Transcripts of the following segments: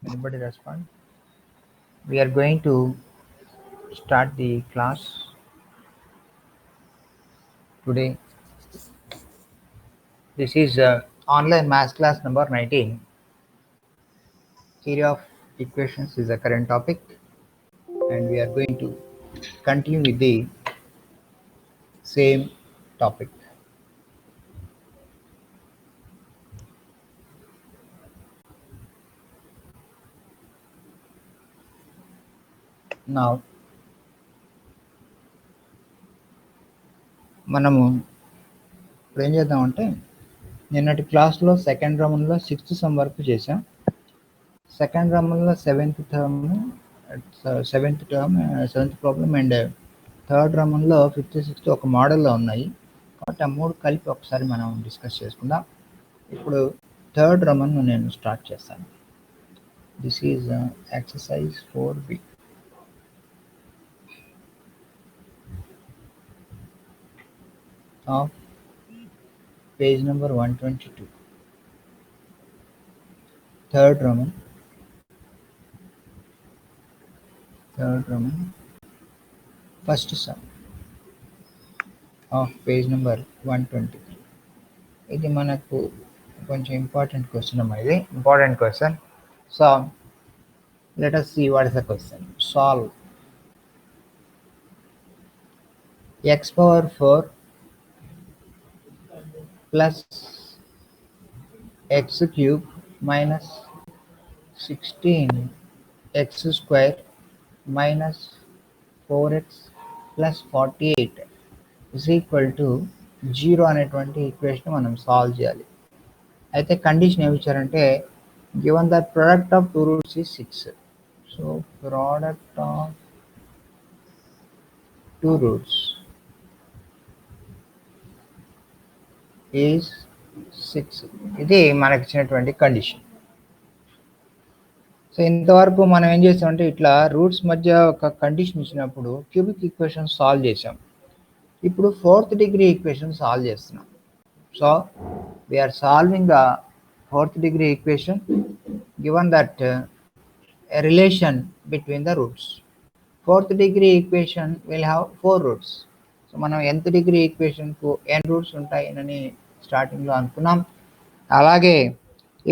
Anybody respond? We are going to start the class today. This is online math class number 19. Theory of equations is the current topic, and we are going to continue with the same topic. Now, మనము ఇప్పుడు ఏం చేద్దామంటే నిన్నటి క్లాస్లో second రౌండ్లో 6th some వరకు చేసాం. Second రౌండ్లో సెవెంత్ ప్రాబ్లం అండ్ థర్డ్ రౌండ్లో 5th 6th ఒక మోడల్లో ఉన్నాయి. కాబట్టి ఆ మూడు కలిపి ఒకసారి మనం డిస్కస్ చేసుకుందాం. ఇప్పుడు థర్డ్ రౌండ్ నేను స్టార్ట్ చేస్తాను. This is exercise 4B. of page number 122. Third Roman. First sum of page number 123. ఇది మనకు కొంచెం ఇంపార్టెంట్ క్వశ్చన్ అమ్మా. ఇది important question. So let us see what is the question. Solve x power 4 plus x cube minus 16x square minus 4x plus 48 is equal to 0 అనేటువంటి equation మనం solve చేయాలి. అయితే condition ఏమి ఇచ్చారంటే given that product of two roots is 6. So product of two roots is 6. ఇది మనకి ఇచ్చినటువంటి condition. So ఇంతవరకు మనం ఏం చేసామంటే ఇట్లా రూట్స్ మధ్య ఒక కండిషన్ ఇచ్చినప్పుడు క్యూబిక్ ఈక్వేషన్ సాల్వ్ చేసాం. ఇప్పుడు 4th degree ఈక్వేషన్ సాల్వ్ చేస్తున్నాం. So we are solving the 4th degree equation given that a relation between the roots. 4th degree equation will have 4 roots. So మనం nth degree ఈక్వేషన్కు n రూట్స్ ఉంటాయని స్టార్టింగ్లో అనుకున్నాం. అలాగే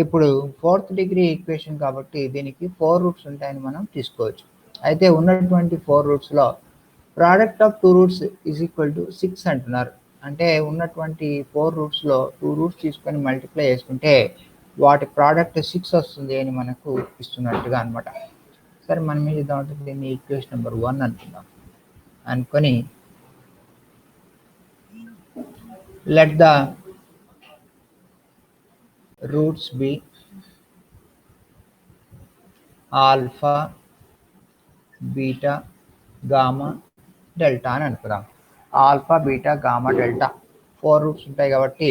ఇప్పుడు 4th degree equation కాబట్టి దీనికి 4 roots ఉంటాయని మనం తీసుకోవచ్చు. అయితే ఉన్నటువంటి 4 రూట్స్లో product of two roots is equal to 6 అంటున్నారు. అంటే ఉన్నటువంటి 4 రూట్స్లో 2 రూట్స్ తీసుకొని మల్టిప్లై చేసుకుంటే వాటి ప్రోడక్ట్ 6 వస్తుంది అని మనకు ఇస్తున్నట్టుగా అనమాట. సరే మనం ఏం చేద్దామంటే దీన్ని ఈక్వేషన్ నెంబర్ 1 అనుకుందాం. అనుకొని let the roots be alpha beta gamma delta అని అనుకుందాం. Alpha beta gamma delta 4 roots ఉంటాయి కాబట్టి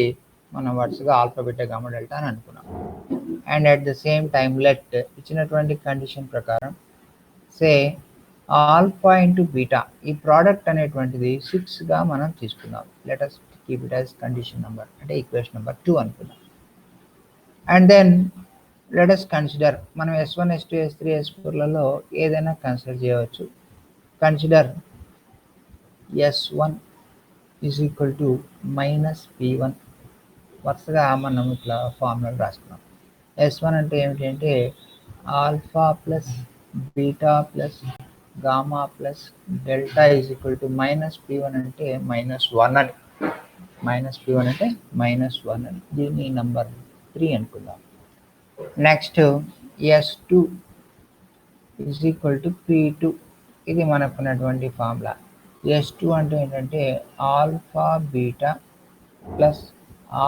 మనం వరుసగా ఆల్ఫా బీటా గామా డెల్టా అని అనుకున్నాం. And at the same time let ఇచ్చినటువంటి కండిషన్ ప్రకారం సే ఆల్ఫా ఇంటూ బీటా ఈ ప్రోడక్ట్ అనేటువంటిది 6గా మనం తీసుకుందాం. Let us keep it as condition number అంటే ఈక్వేషన్ నెంబర్ 2 అనుకుందాం. And then let us consider మనం S1 S2 S3 S4లలో ఏదైనా కన్సిడర్ చేయవచ్చు. Consider S1 is equal to minus P1. వరుసగా మనం ఇట్లా ఫార్ములా రాసుకున్నాం. S1 అంటే ఏమిటంటే alpha plus beta plus gamma plus delta is equal to minus P1 అంటే -1 అని. P1 అంటే -1 అని. దీన్ని నంబర్ 3 అనుకుందాం. Next S2 is equal to P2. ఇది మనకున్నటువంటి ఫార్ములా. S2 అంటే ఏంటంటే alpha beta plus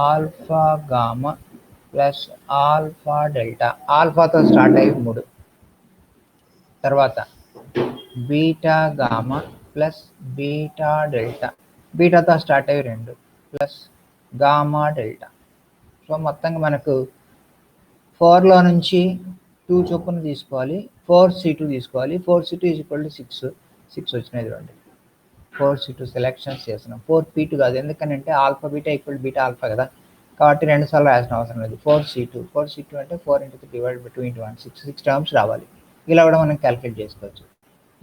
alpha gamma plus alpha delta. ఆల్ఫాతో స్టార్ట్ అయ్యి 3, తర్వాత beta gamma plus beta delta, బీటాతో స్టార్ట్ అయ్యి 2 ప్లస్ గామా డెల్టా. సో మొత్తంగా మనకు 4లో నుంచి 2 చొప్పున తీసుకోవాలి. 4C2 తీసుకోవాలి. 4C2 ఈజ్ ఈక్వల్ టు 6 వచ్చినాయి చూడండి. 4C2 సెలెక్షన్స్ చేస్తున్నాం. 4P2 కాదు, ఎందుకంటే alpha beta equal beta alpha కదా. కాబట్టి 2 సార్లు రాయాల్సిన అవసరం లేదు. 4c2 అంటే 4 into 3 divided by 2 into 1 6 terms రావాలి. ఇలా కూడా మనం క్యాలిక్యులేట్ చేసుకోవచ్చు.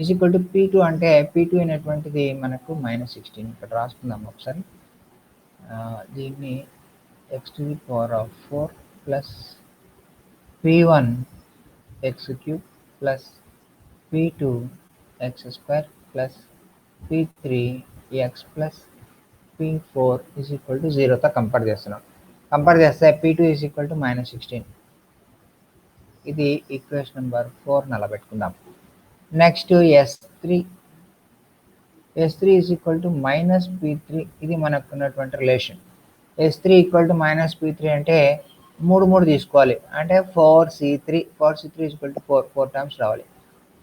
ఈజ్ ఈక్వల్ టు P2 అంటే P2 అనేటువంటిది మనకు -16 ఇక్కడ రాసుకుందాం ఒకసారి. దీన్ని x to the power of 4 plus P1 x cube plus P2 x square plus P3 x plus P4 is equal to 0తో కంపేర్ చేస్తున్నాం. కంపేర్ చేస్తే P2 is equal to -16. ఇది ఈక్వేషన్ నెంబర్ 4 అలా పెట్టుకుందాం. Next S3 is equal to -P3. ఇది మనకు ఉన్నటువంటి relation. S3 equal to -P3 అంటే 3 తీసుకోవాలి. అంటే 4c3 is equal to 4 times రావాలి.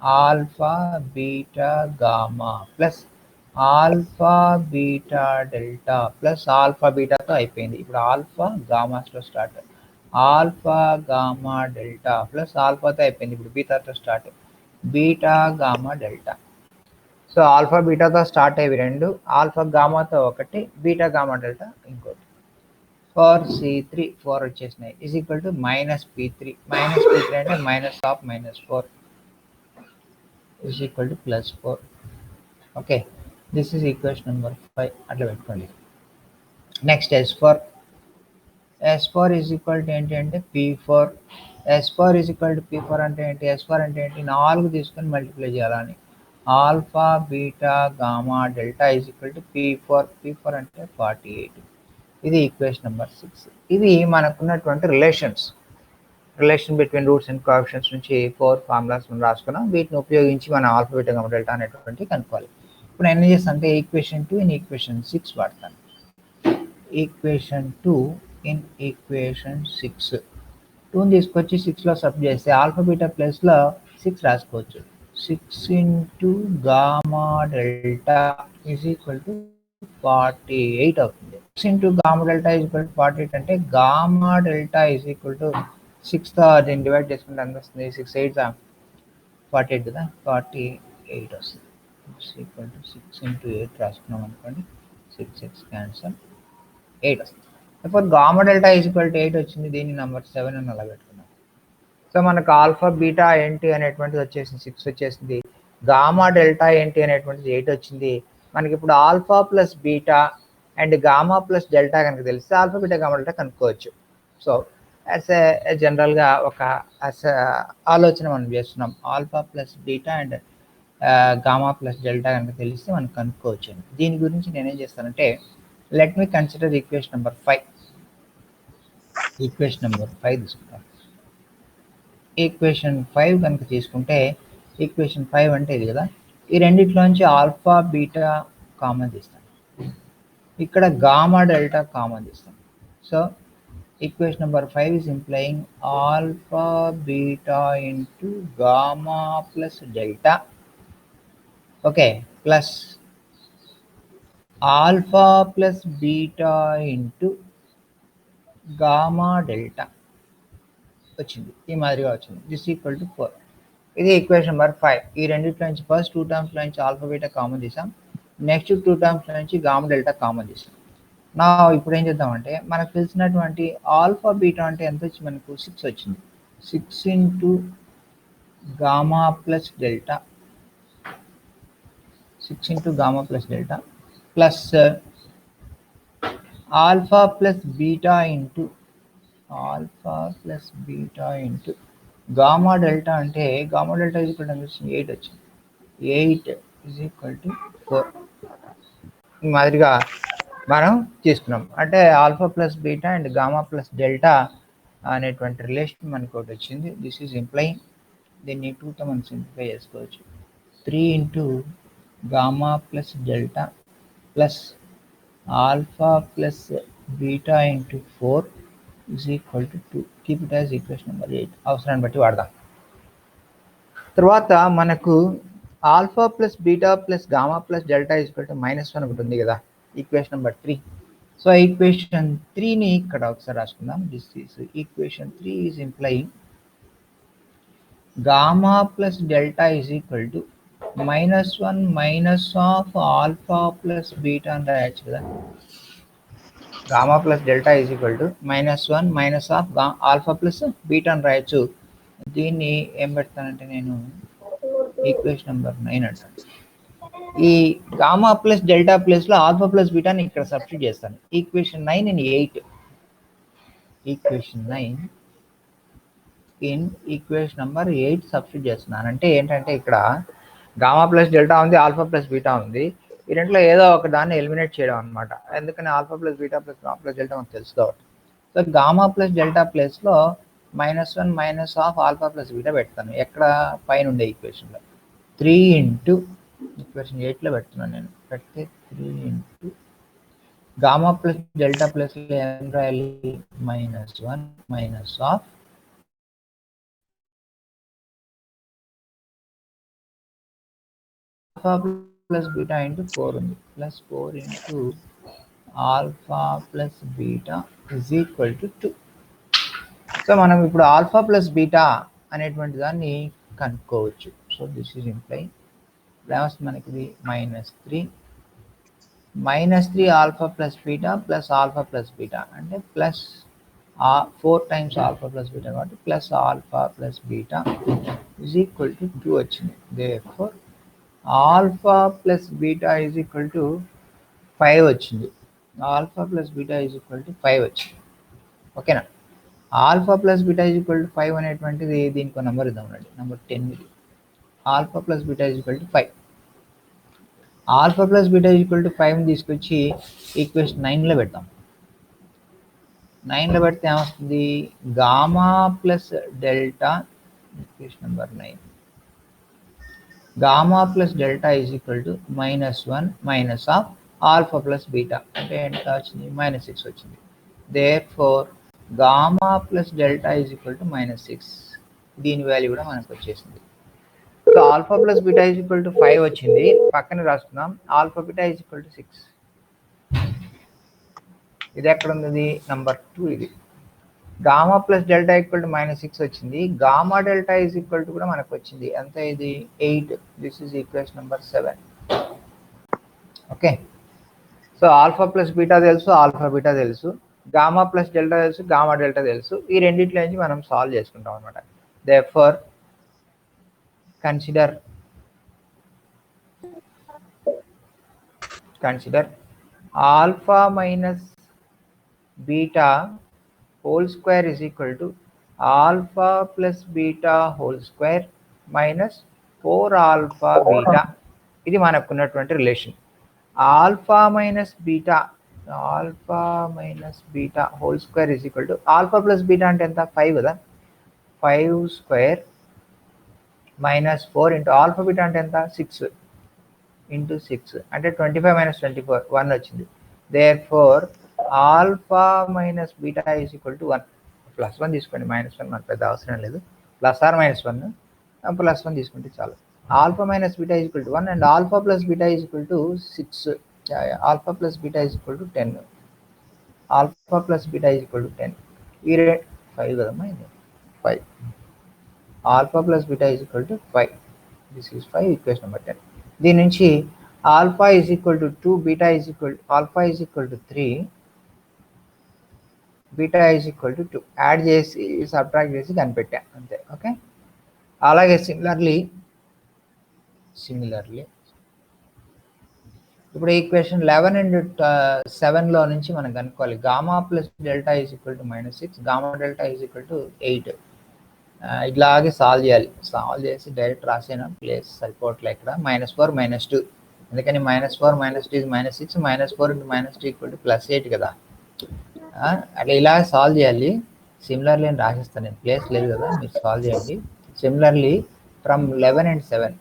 Alpha beta gamma plus alpha beta delta plus alpha బీటాతో అయిపోయింది. ఇప్పుడు ఆల్ఫా గామాస్లో start. Alpha gamma delta plus ఆల్ఫాతో అయిపోయింది. ఇప్పుడు బీటాతో start. Beta gamma delta. So alpha బీటాతో స్టార్ట్ అయ్యేవి 2, ఆల్ఫా గామాతో ఒకటి, బీటా గామా డెల్టా ఇంకోటి. 4c3 4 వచ్చేసినాయి. ఈజ్ ఈక్వల్ టు -P3 అంటే -4 is equal to +4. Okay, this is equation number 5 అట్లా పెట్టుకోండి. Next S4 is equal to ఏంటి అంటే P4. S4 is equal to P4 అంటే ఏంటి? S4 అంటే ఏంటి? 4 తీసుకొని మల్టిప్లై చేయాలని. Alpha beta gamma delta is equal to P4 అంటే 48. ఇది ఈక్వేషన్ నెంబర్ 6. ఇది మనకున్నటువంటి relation between roots and coefficients నుంచి 4 ఫార్ములాస్ మనం రాసుకున్నాం. వీటిని ఉపయోగించి మనం ఆల్ఫా బీటా గామా డెల్టా అనేటువంటి కనుక్కోవాలి. ఇప్పుడు నేను ఏం చేస్తాను అంటే ఈక్వేషన్ 2 ఇన్ ఈక్వేషన్ 6 వాడతాను. ఈక్వేషన్ 2 ఇన్ ఈక్వేషన్ 6 2ని తీసుకొచ్చి 6లో సబ్ చేస్తే ఆల్ఫా బీటా ప్లస్లో 6 రాసుకోవచ్చు. 6 into gamma delta is equal to 48 అవుతుంది. 6 into gamma delta is equal to 48 అంటే gamma delta is equal to 6తో దీన్ని డివైడ్ చేసుకుంటే ఎంత వస్తుంది? 6 8 48 కదా, 48 వస్తుంది. ఈక్వల్ టు 6 into 8 రాసుకున్నాం అనుకోండి. 6 క్యాన్సల్, 8 వస్తుంది. ఇప్పుడు gamma delta is equal to 8 వచ్చింది. దీన్ని నెంబర్ 7 అని అలా పెట్టుకున్నాం. సో మనకు ఆల్ఫా బీటా ఏంటి అనేటువంటిది వచ్చేసింది 6 వచ్చేసింది. గామా డెల్టా ఏంటి అనేటువంటిది 8 వచ్చింది. మనకి ఇప్పుడు alpha plus beta and gamma plus delta కనుక తెలిస్తే ఆల్ఫా బీటా గామా డెల్టా కనుక్కోవచ్చు. సో యాజ్ జనరల్గా ఒక ఆలోచన మనం చేస్తున్నాం. Alpha plus beta and gamma plus delta కనుక తెలిస్తే మనం కనుక్కోవచ్చు. దీని గురించి నేనేం చేస్తానంటే let me consider equation number 5. Equation number 5 తీసుకుంటాం. ఈక్వేషన్ 5 కనుక తీసుకుంటే ఈక్వేషన్ 5 అంటే ఇది కదా, ఈ రెండిట్లోంచి ఆల్ఫా బీటా కామన్ తీస్తాం, ఇక్కడ గామా డెల్టా కామన్ తీస్తాం. So equation number 5 is implying alpha beta into gamma plus delta, okay, plus alpha plus beta into gamma delta వచ్చింది. ఈ మాదిరిగా వచ్చింది. This equal to 4. ఇది ఈక్వేషన్ నెంబర్ 5. ఈ రెండింటి నుంచి ఫస్ట్ 2 టర్మ్స్ నుంచి ఆల్ఫా బీటా కామన్ తీసాం, నెక్స్ట్ 2 టర్మ్స్ నుంచి గామా డెల్టా కామన్ తీసాం. నా ఇప్పుడు ఏం చేద్దామంటే మనకు తెలిసినటువంటి ఆల్ఫా బీటా అంటే ఎంత వచ్చి మనకు 6 వచ్చింది. 6 into gamma plus delta, 6 into gamma plus delta plus alpha plus beta into gamma delta అంటే gamma delta is equal to 8 వచ్చింది. 8 ఈజ్ ఈక్వల్ టు 4. ఈ మాదిరిగా మనం తీసుకున్నాం. అంటే alpha plus beta and gamma plus delta అనేటువంటి రిలేషన్ మనకు ఒకటి వచ్చింది. దిస్ ఈజ్ ఇంప్లైయింగ్, దీన్ని 2తో మనం సింప్లిఫై చేసుకోవచ్చు. 3 into gamma plus delta plus alpha plus beta into 4 is equal to 2. Keep it as equation number 8. అవసరాన్ని బట్టి వాడదాం. తర్వాత మనకు alpha plus beta plus gamma plus delta is equal to -1 ఒకటి ఉంది కదా, ఈక్వేషన్ నెంబర్ 3. సో ఈక్వేషన్ 3ని ఇక్కడ ఒకసారి రాసుకుందాం. This is equation 3 is implying gamma plus delta is equal to -1 minus of alpha plus beta అని రాయొచ్చు కదా. Gamma plus delta is equal to -1 minus of alpha plus beta అని రాయొచ్చు. దీన్ని ఏం పెడతానంటే నేను ఈక్వేషన్ నెంబర్ 9 అంటాను. ఈ గామా ప్లస్ డెల్టా ప్లస్లో ఆల్ఫా ప్లస్ బీటాని ఇక్కడ సబ్స్టిట్యూట్ చేస్తాను. Equation 9 in 8. Equation 9 in equation number 8 substitute చేస్తున్నాను. అంటే ఏంటంటే ఇక్కడ గామా ప్లస్ డెల్టా ఉంది, ఆల్ఫా ప్లస్ బీటా ఉంది. ఈ రెంట్లో ఏదో ఒక దాన్ని ఎలిమినేట్ చేయడం అనమాట. ఎందుకని alpha plus beta plus gamma plus delta మనకు తెలుసు కాబట్టి. సో గామా ప్లస్ డెల్టా ప్లస్లో -1 minus of alpha plus beta పెడతాను. ఎక్కడ పైన ఉండే ఈక్వేషన్లో 3 ఇంటూ ఈక్వేషన్ 8లో పెడుతున్నాను నేను. పెడితే 3 into gamma plus delta plus ఏం రాయాలి? -1 minus of alpha plus beta into 4 ఉంది. +4 into alpha plus beta is equal to 2. So మనం ఇప్పుడు ఆల్ఫా ప్లస్ బీటా అనేటువంటి దాన్ని కనుక్కోవచ్చు. సో దిస్ ఈజ్ ఇంప్లై మనకి -3 alpha plus beta plus alpha plus beta అంటే plus 4 times alpha plus beta కాబట్టి plus alpha plus beta is equal to 2 వచ్చింది. Therefore alpha plus beta is equal to 5 వచ్చింది. Alpha plus beta is equal to 5 వచ్చింది. ఓకేనా? Alpha plus beta is equal to 5 అనేటువంటిది దీనికి number ఇద్దామండి. Number 10 ఇది. Alpha plus beta is equal to 5. Alpha plus beta is equal to 5ని తీసుకొచ్చి equation 9లో పెడతాం. 9లో పెడితే ఏమొస్తుంది? Gamma plus delta, equation number 9, gamma plus delta is equal to -1 minus of alpha plus beta అంటే ఎంత వచ్చింది? -6 వచ్చింది. Therefore gamma plus delta is equal to -6. దీని వాల్యూ కూడా మనకు వచ్చేసింది. So alpha plus beta is equal to 5 వచ్చింది. పక్కన రాస్తున్నాం. Alpha beta is equal to 6. ఇది ఎక్కడ ఉంది? నెంబర్ 2 ఇది. Gamma plus delta equal to -6 వచ్చింది. Gamma delta is equal to కూడా మనకు వచ్చింది. ఎంత ఇది? 8. This is equation number 7. Okay. So alpha plus beta తెలుసు, ఆల్ఫా బీటా తెలుసు, గామా ప్లస్ డెల్టా తెలుసు, గామా డెల్టా తెలుసు. ఈ రెండిట్లో నుంచి మనం సాల్వ్ చేసుకుంటాం అనమాట. Therefore consider alpha minus beta whole square is equal to alpha plus beta whole square minus 4 alpha beta. ఇది మనకున్నటువంటి relation. Alpha minus beta whole square is equal to alpha plus beta అంటే ఎంత? 5 కదా. 5 square minus 4 into alpha beta అంటే ఎంత? 6 into 6 అంటే 25 minus 24 1 వచ్చింది. Therefore alpha minus beta is equal to 1. +1 తీసుకోండి, -1 మనకు పెద్ద అవసరం లేదు. +1 +1 తీసుకుంటే చాలు. Alpha minus beta is equal to 1 and alpha plus beta is equal to 6. Alpha plus beta is equal to 10. Alpha plus beta is equal to 10. ఈ rate 5 కదమ్మా, ఇది 5. Alpha plus beta is equal to 5. This is 5, equation number 10. దీని నుంచి alpha is equal to 2, beta is equal alpha is equal to 3, beta is equal to 2 add చేసి subtract చేసి కనిపెట్టా అంతే. Okay. అలాగే similarly ఇప్పుడు ఈక్వేషన్ 11 అండ్ 7లో నుంచి మనం కనుక్కోవాలి. Gamma plus delta is equal to -6, gamma delta is equal to 8. ఇట్లాగే solve చేయాలి. సాల్వ్ చేసి డైరెక్ట్ రాసేనా, ప్లేస్ సరిపోవట్లే ఇక్కడ. -4 -2, అందుకని -4 -2 is -6, -4 into -2 ఈక్వల్ టు +8 కదా. అట్లా ఇలా సాల్వ్ చేయాలి. సిమిలర్లీ అని రాసేస్తాను నేను, ప్లేస్ లేదు కదా, మీరు సాల్వ్ చేయండి. Similarly from 11 and 7,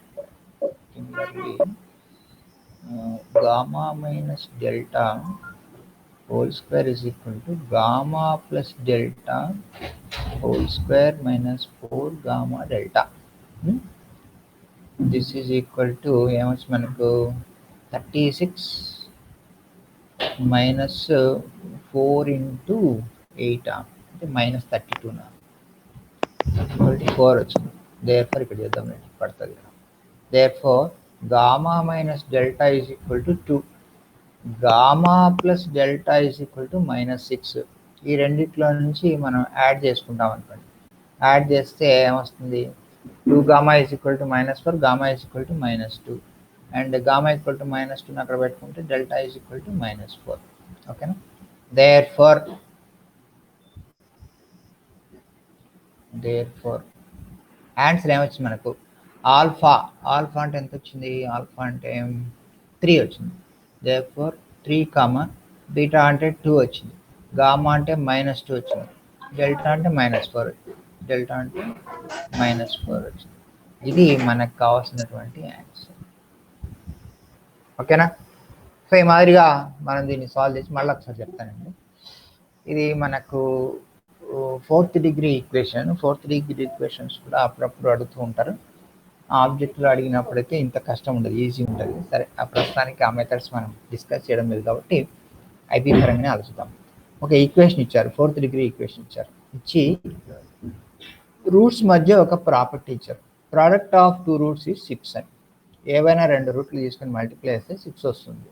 similarly gamma minus delta whole square is equal to gamma plus delta whole square minus 4 gamma delta. This is equal to ఏమొచ్చి మనకు 36 minus 4 into 8 అంటే -32 నా equal to 4 వచ్చింది. therefore ఇక్కడ చేద్దాం పడుతుంది. therefore gamma minus delta is equal to 2. Gamma plus delta is equal to -6. ఈ రెండిట్లో నుంచి మనం యాడ్ చేసుకుంటాం అనుకోండి. యాడ్ చేస్తే ఏమొస్తుంది, 2 gamma is equal to -4, gamma is equal to -2 and gamma equal to -2 అక్కడ పెట్టుకుంటే డెల్టా ఈజ్ ఈక్వల్ టు -4. ఓకేనా. దేర్ ఫోర్ ఆన్సర్ ఏమొచ్చింది మనకు, ఆల్ఫా అంటే ఎంత వచ్చింది, ఆల్ఫా అంటే 3 వచ్చింది. దేర్ ఫోర్ 3, బీటా అంటే 2 వచ్చింది, గామా అంటే -2 వచ్చింది, డెల్టా అంటే -4 వచ్చింది, వచ్చింది. ఇది మనకు కావాల్సినటువంటి ఆన్సర్. ఓకేనా. సో ఈ మాదిరిగా మనం దీన్ని సాల్వ్ చేసి మళ్ళీ ఒకసారి చెప్తానండి. ఇది మనకు 4th degree equation. 4th degree equations కూడా అప్పుడప్పుడు అడుగుతూ ఉంటారు. ఆ ఆబ్జెక్ట్లో అడిగినప్పుడైతే ఇంత కష్టం ఉండదు, ఈజీ ఉంటుంది. సరే, ఆ ప్రస్తుతానికి ఆ మెథడ్స్ మనం డిస్కస్ చేయడం లేదు కాబట్టి ఐపీ పరంగానే ఆలోచిద్దాం. ఒక ఈక్వేషన్ ఇచ్చారు, 4th డిగ్రీ ఈక్వేషన్ ఇచ్చారు. ఇచ్చి రూట్స్ మధ్య ఒక ప్రాపర్టీ ఇచ్చారు, ప్రోడక్ట్ ఆఫ్ 2 రూట్స్ ఈజ్ 6 అని. ఏవైనా 2 రూట్లు తీసుకొని మల్టిప్లై చేస్తే 6 వస్తుంది.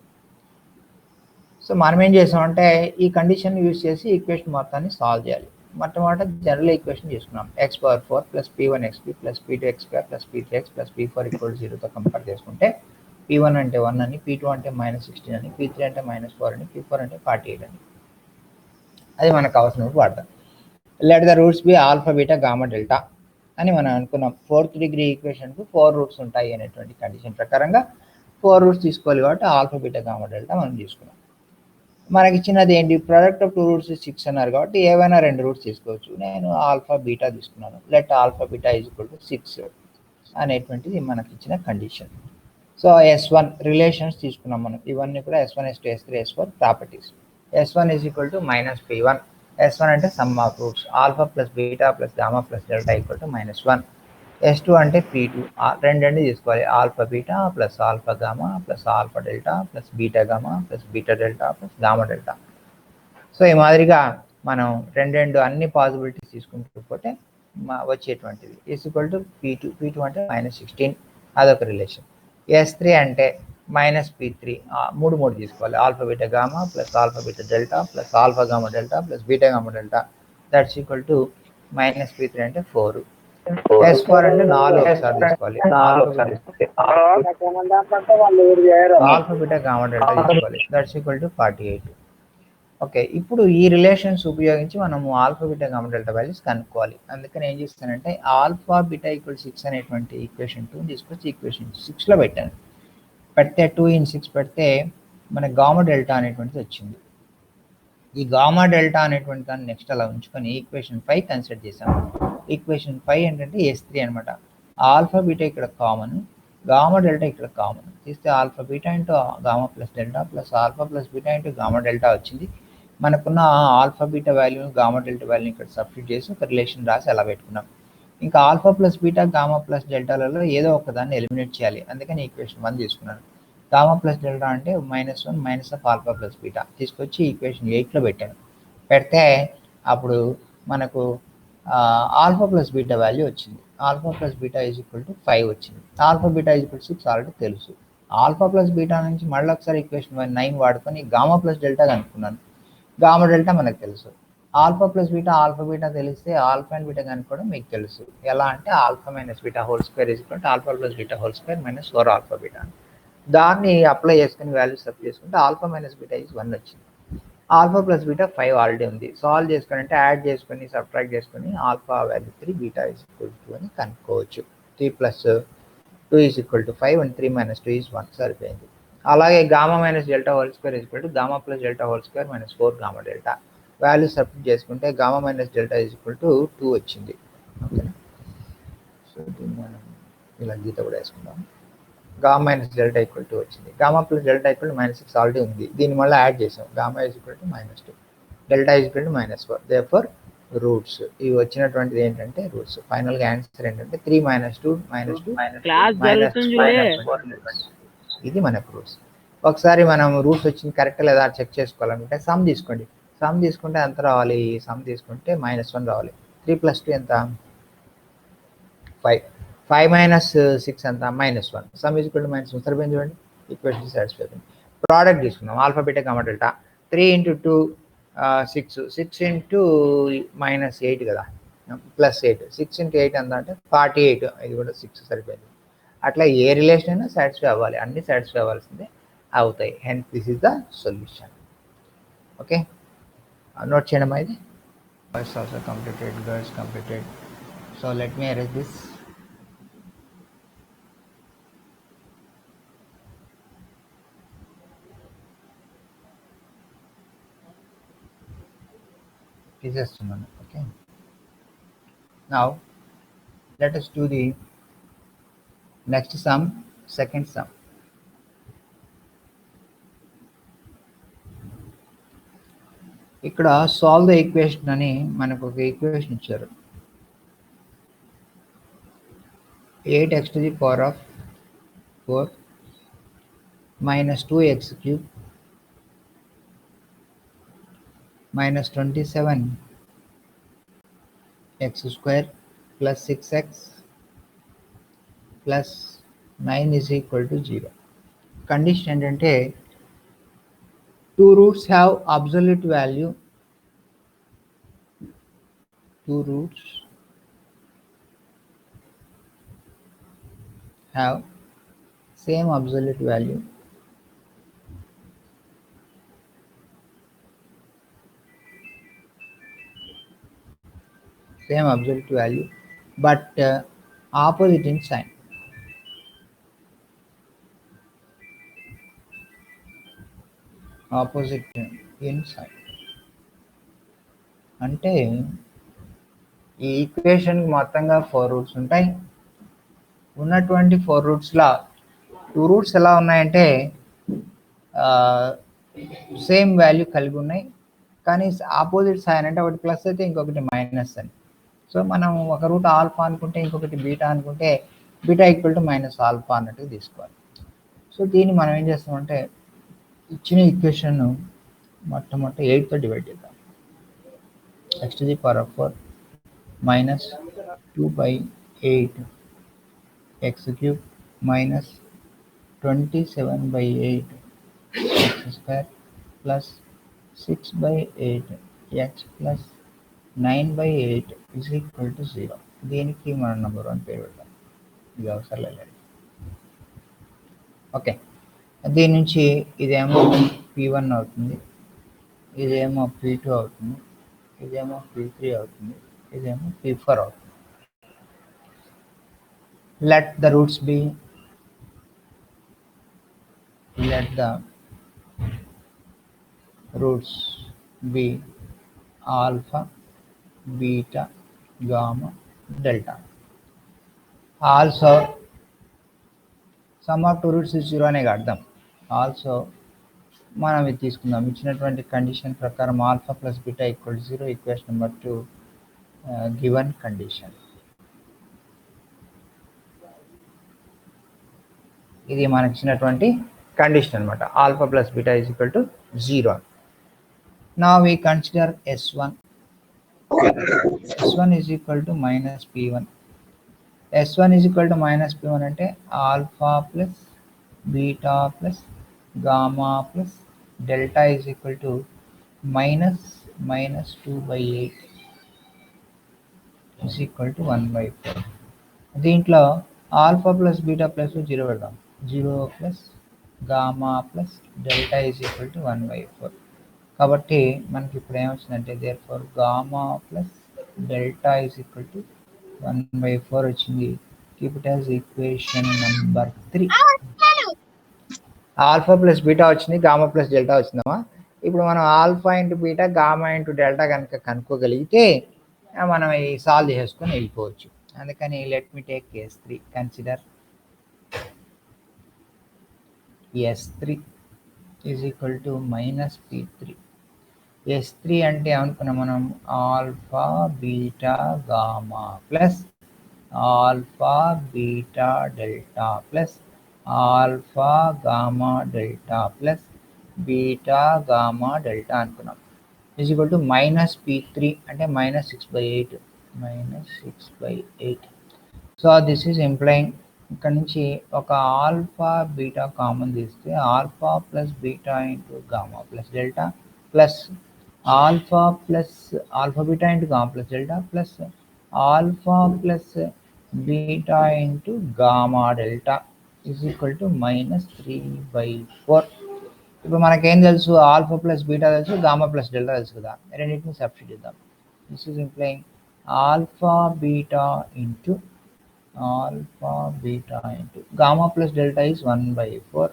సో మనం ఏం చేసామంటే ఈ కండిషన్ యూజ్ చేసి ఈక్వేషన్ మొత్తాన్ని సాల్వ్ చేయాలి. మొట్టమొదట జనరల్ ఈక్వేషన్ తీసుకున్నాం, x⁴ plus p1xp plus p2x² plus p3x plus p4 = 0తో కంపేర్ చేసుకుంటే p1 అంటే 1 అని, p2 అంటే -16 అని, p3 అంటే -4 అని, p4 అంటే 48 అని. అది మనకు అవసరమైనప్పుడు వాడతాం. Let the roots be alpha beta gamma delta అని మనం అనుకున్నాం. 4th డిగ్రీ ఈక్వేషన్కు 4 రూట్స్ ఉంటాయి అనేటువంటి కండిషన్ ప్రకారంగా 4 రూట్స్ తీసుకోవాలి కాబట్టి ఆల్ఫా బీటా గామా డెల్టా మనం తీసుకున్నాం. మనకి ఇచ్చినది ఏంటి, ప్రోడక్ట్ ఆఫ్ 2 రూట్స్ 6 అన్నారు కాబట్టి ఏవైనా 2 రూట్స్ తీసుకోవచ్చు. నేను ఆల్ఫా బీటా తీసుకున్నాను. Let alpha beta is equal to 6 అనేటువంటిది మనకి ఇచ్చిన కండిషన్. సో S1 రిలేషన్స్ తీసుకున్నాం మనం. ఇవన్నీ కూడా S1 S2 S3 S4 properties. S1 is equal to -P1. S1 అంటే some of roots, alpha plus beta plus gamma plus delta equal to -1. S2 అంటే P2, రెండండి తీసుకోవాలి, alpha beta plus alpha gamma plus alpha delta plus beta gamma plus beta delta plus gamma delta. So ఈ మాదిరిగా మనం రెండు అన్ని possibilities తీసుకుంటూ పోతే వచ్చేటువంటిది equal to P2 అంటే -16, అదొక రిలేషన్. S3 అంటే -P3, 3 తీసుకోవాలి, alpha beta gamma plus alpha beta delta plus alpha gamma delta plus beta gamma delta, that's equal to -P3 అంటే 4. S4 అంటే 4 ఒకసారి తీసుకోవాలి, ఆల్ఫా బీటా గామా డెల్టా తీసుకోవాలి, దట్స్ ఈక్వల్ టు 48. ఓకే, ఇప్పుడు ఈ relations ఉపయోగించి మనము alpha beta gamma delta values కనుక్కోవాలి. అందుకని ఏం చేస్తానంటే ఆల్ఫా బీటా ఈక్వల్ 6 అనేటువంటి ఈక్వేషన్ 2 తీసుకొచ్చి ఈక్వేషన్ 6లో పెట్టాను. పెడితే 2 in 6 పెడితే మన గామా డెల్టా అనేటువంటిది వచ్చింది. ఈ గామా డెల్టా అనేటువంటి దాన్ని నెక్స్ట్ అలా ఉంచుకొని ఈక్వేషన్ 5 కన్సిడర్ చేసాము. ఈక్వేషన్ 5 ఏంటంటే S3 అనమాట. ఆల్ఫా బీటా ఇక్కడ కామన్, గామా డెల్టా ఇక్కడ కామన్ తీస్తే alpha beta into gamma plus delta plus alpha plus beta into gamma delta వచ్చింది. మనకున్న ఆల్ఫా బీటా వాల్యూని గామా డెల్టా వాల్యూని ఇక్కడ సబ్స్టిట్యూట్ చేసి ఒక రిలేషన్ రాసి అలా పెట్టుకున్నాం. ఇంకా alpha plus beta gamma plus డెల్టాలలో ఏదో ఒక దాన్ని ఎలిమినేట్ చేయాలి. అందుకని ఈక్వేషన్ 1 తీసుకున్నాను. గామా ప్లస్ డెల్టా అంటే -1 minus of alpha plus beta తీసుకొచ్చి ఈక్వేషన్ 8లో పెట్టాను. పెడితే అప్పుడు మనకు ఆల్ఫా ప్లస్ బీటా వాల్యూ వచ్చింది. Alpha plus beta is equal to 5 వచ్చింది. Alpha beta is equal to 6 already తెలుసు. ఆల్ఫా ప్లస్ బీటా నుంచి మళ్ళీ ఒకసారి ఈక్వేషన్ 9 వాడుకొని గామా ప్లస్ డెల్టా కనుక్కున్నాను. గామా డెల్టా మనకు తెలుసు. Alpha plus beta alpha beta తెలిస్తే ఆల్ఫా అండ్ బీటా కనుక్కోవడం మీకు తెలుసు. ఎలా అంటే alpha minus beta whole square is equal to alpha plus beta whole square minus 4 alpha beta. దాన్ని అప్లై చేసుకుని వాల్యూ సబ్ చేసుకుంటే ఆల్ఫా మైనస్ బీటా ఈజ్ 1 వచ్చింది. ఆల్ఫా ప్లస్ బీటా 5 ఆల్రెడీ ఉంది. సాల్వ్ చేసుకొని అంటే యాడ్ చేసుకొని సబ్ట్రాక్ట్ చేసుకొని alpha value 3 beta is equal to అని కనుక్కోవచ్చు. 3 + 2 is equal to 5 and 3 - 2 is 1 సరిపోయింది. అలాగే gamma minus delta whole square is equal to gamma plus delta whole square minus 4 gamma delta. Value substitute చేసుకుంటే gamma minus delta is equal to 2 వచ్చింది. ఓకేనా. So దీన్ని మనం ఇలా గీత కూడా వేసుకుందాం. Gamma minus delta equal to వచ్చింది. Gamma plus delta equal to -6 already ఉంది. దీన్ని మళ్ళీ యాడ్ చేసాం. Gamma is equal to -2, delta is equal to -4. Therefore roots ఇవి వచ్చినటువంటిది ఏంటంటే రూట్స్. ఫైనల్గా ఆన్సర్ ఏంటంటే 3 - 2 ఇది మనకు రూట్స్. ఒకసారి మనం రూట్స్ వచ్చింది కరెక్ట్ లేదా చెక్ చేసుకోవాలనుకుంటే సమ్ తీసుకోండి. సమ్ తీసుకుంటే ఎంత రావాలి, సమ్ తీసుకుంటే -1 రావాలి. 3 + 2 ఎంత, 5. 5 - 6 ఎంత, -1. సమ్ ఈజ్ ఈక్వల్ టు -1 సరిపోయింది చూడండి, ఈక్వేషన్ సాటిస్ఫై అవుతుంది. ప్రోడక్ట్ తీసుకుందాం. Alpha beta gamma delta 3 into 2 6, 6 into -8 కదా, +8, 6 ఇంటూ 8 ఎంత అంటే 48. ఇది కూడా 6 సరిపోయింది. అట్లా ఏ రిలేషన్ అయినా సాటిస్ఫై అవ్వాలి, అన్ని సాటిస్ఫై అవ్వాల్సిందే అవుతాయి. Hence this is the solution. Okay, note చేయడం ఇది. Boys also completed, girls completed. So let me arrange this. తీసేస్తున్నాను. Okay, now let us do the next sum, second sum. ఇక్కడ సాల్వ్ ద ఈక్వేషన్ అని మనకు ఒక equation ఇచ్చారు. 8x to the power of 4 minus 2x cube minus 27x square plus 6x plus 9 is equal to 0. Condition ఏంటంటే two roots have absolute value, two roots have same absolute value, but opposite in sign. Opposite in sign అంటే ఈ equation మొత్తంగా 4 roots ఉంటాయి. ఉన్నటువంటి 4 రూట్స్లో 2 roots ఎలా ఉన్నాయంటే same value కలిగి ఉన్నాయి, కానీ ఆపోజిట్ సైన్ అంటే ఒకటి ప్లస్ అయితే ఇంకొకటి మైనస్ అని. సో మనం ఒక రూట్ ఆల్ఫా అనుకుంటే ఇంకొకటి బీటా అనుకుంటే beta equal to minus alpha అన్నట్టుగా తీసుకోవాలి. సో దీన్ని మనం ఏం చేస్తామంటే ఇచ్చిన ఈక్వేషన్ మొట్టమొదటి 8తో డివైడ్ చేద్దాం. x to the power of 4 minus 2/8 x cube minus 27/8 x square plus 6/8 x plus 9/8 is equal to 0. దీనికి మనం నెంబర్ 1 పేరు పెడతాం, ఇది అవసరం లేదు. ఓకే, దీని నుంచి ఇదేమో P1 అవుతుంది, ఇదేమో P2 అవుతుంది, ఇదేమో P3 అవుతుంది, ఇదేమో P4 అవుతుంది. Let the roots be alpha, beta, gamma, delta. Also sum of two roots is 0 అనే అర్థం. ఆల్సో మనం ఇది తీసుకుందాం. ఇచ్చినటువంటి కండిషన్ ప్రకారం alpha plus beta equal 0, equation number 2 given condition. ఇది మనకి ఇచ్చినటువంటి కండిషన్ అనమాట. Alpha plus beta is equal to 0. Now we consider S1. S1 is equal to minus P1. S1 is equal to minus P1 అంటే alpha plus beta plus gamma plus delta is equal to minus 2/8 is equal to 1/4. దీంట్లో alpha plus beta plus 0 పెడదాం. 0 plus gamma plus delta is equal to 1/4. కాబట్టి మనకి ఇప్పుడు ఏమొచ్చిందంటే therefore gamma plus delta is equal to 1/4 వచ్చింది. Keep it as equation number 3. Alpha plus beta వచ్చింది, gamma plus delta వచ్చిందమ్మా. ఇప్పుడు మనం alpha into beta gamma into delta కనుక కనుక్కోగలిగితే మనం ఈ సాల్వ్ చేసుకొని వెళ్ళిపోవచ్చు. అందుకని let me take S3. Consider S3 is equal to minus P3. S3 అంటే ఏమనుకున్నాం మనం? Alpha beta gamma plus alpha beta delta plus alpha gamma delta plus beta gamma delta అనుకున్నాం. Is equal to minus P3 అంటే -6/8. So this is implying ఇక్కడ నుంచి ఒక alpha beta common తీస్తే alpha plus beta into gamma plus delta plus alpha plus alpha beta into gamma plus delta plus alpha plus beta into gamma delta is equal to -3/4. ఇప్పుడు మనకేం తెలుసు, alpha plus beta తెలుసు, gamma plus delta తెలుసు కదా, రెండింటిని substitute చేద్దాం. This is implying alpha beta into alpha beta into gamma plus delta is 1/4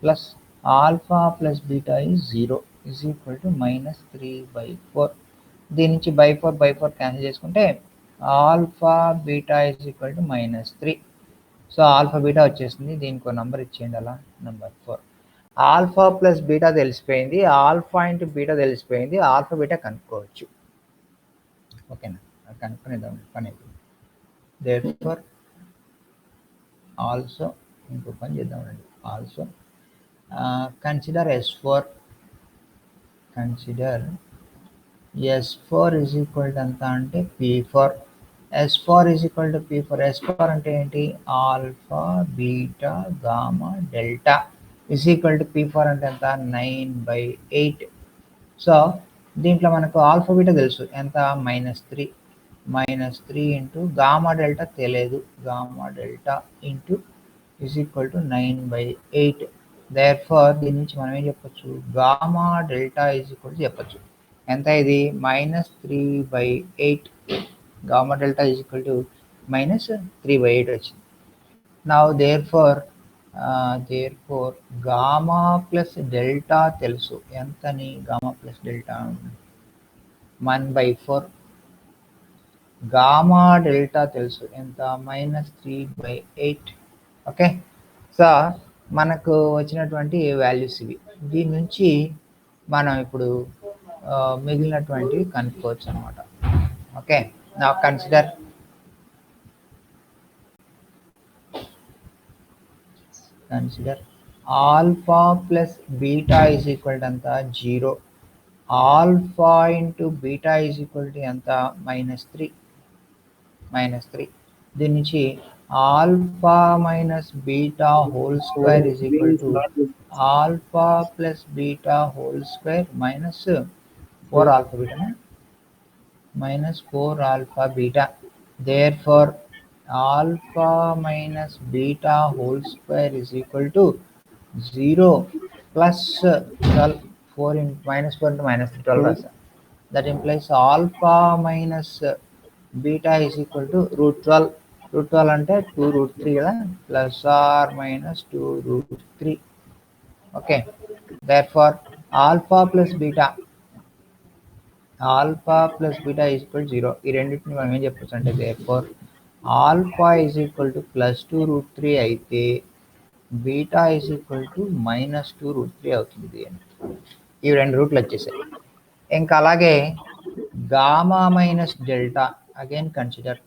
plus alpha plus beta is 0 is equal to -3/4. దీని నుంచి బై 4 క్యాన్సిల్ చేసుకుంటే alpha beta is equal to -3. So alpha beta వచ్చేసింది. దీనికి ఒక number ఇచ్చేయండి, అలా number 4. Alpha plus beta తెలిసిపోయింది, alpha into beta తెలిసిపోయింది, ఆల్ఫా బీటా కనుక్కోవచ్చు. ఓకేనా, కనుక్కునేద్దాం పని. therefore also ఇంకో పని చేద్దామండి. Also consider S4. Consider S4 is equal to ఎంత అంటే P4. S4 is equal to P4. S4 అంటే ఏంటి, alpha beta gamma delta is equal to P4 అంటే ఎంత, 9/8. సో దీంట్లో మనకు ఆల్ఫా బీటా తెలుసు ఎంత, -3. -3 ఇంటూ గామా డెల్టా తెలియదు, gamma delta into is equal to 9/8. Therefore దీని నుంచి మనం ఏం చెప్పొచ్చు, gamma delta is equal to చెప్పొచ్చు. ఎంత ఇది, -3/8. Gamma delta is equal to -3/8 వచ్చింది. Now therefore gamma plus delta తెలుసు ఎంతని, gamma plus delta 1/4. Gamma delta తెలుసు ఎంత, -3/8. ఓకే, సో మనకు వచ్చినటువంటి వాల్యూస్ ఇవి. దీని నుంచి మనం ఇప్పుడు మిగిలినటువంటివి కనుక్కోవచ్చు అనమాట. ఓకే, నా consider alpha plus beta is equal to ఎంత, 0. Alpha into beta is equal to ఎంత, -3. దీని నుంచి alpha minus beta whole square is equal to alpha plus beta whole square -4 alpha beta -4 alpha beta. Therefore alpha minus beta whole square is equal to 0 plus 12. 4 into -4 into -12 రాసా. That implies alpha minus beta is equal to √12. √12 అంటే 2√3 కదా, plus or minus 2√3. Okay, therefore alpha plus beta is equal 0. ఈ రెండింటిని మనం ఏం చెప్పచ్చు అంటే, therefore alpha is equal to +2√3 అయితే బీటా ఈజ్ ఈక్వల్ టు -2√3 అవుతుంది. ఇవి రెండు రూట్లు వచ్చేసాయి. ఇంకా అలాగే gamma minus delta, again consider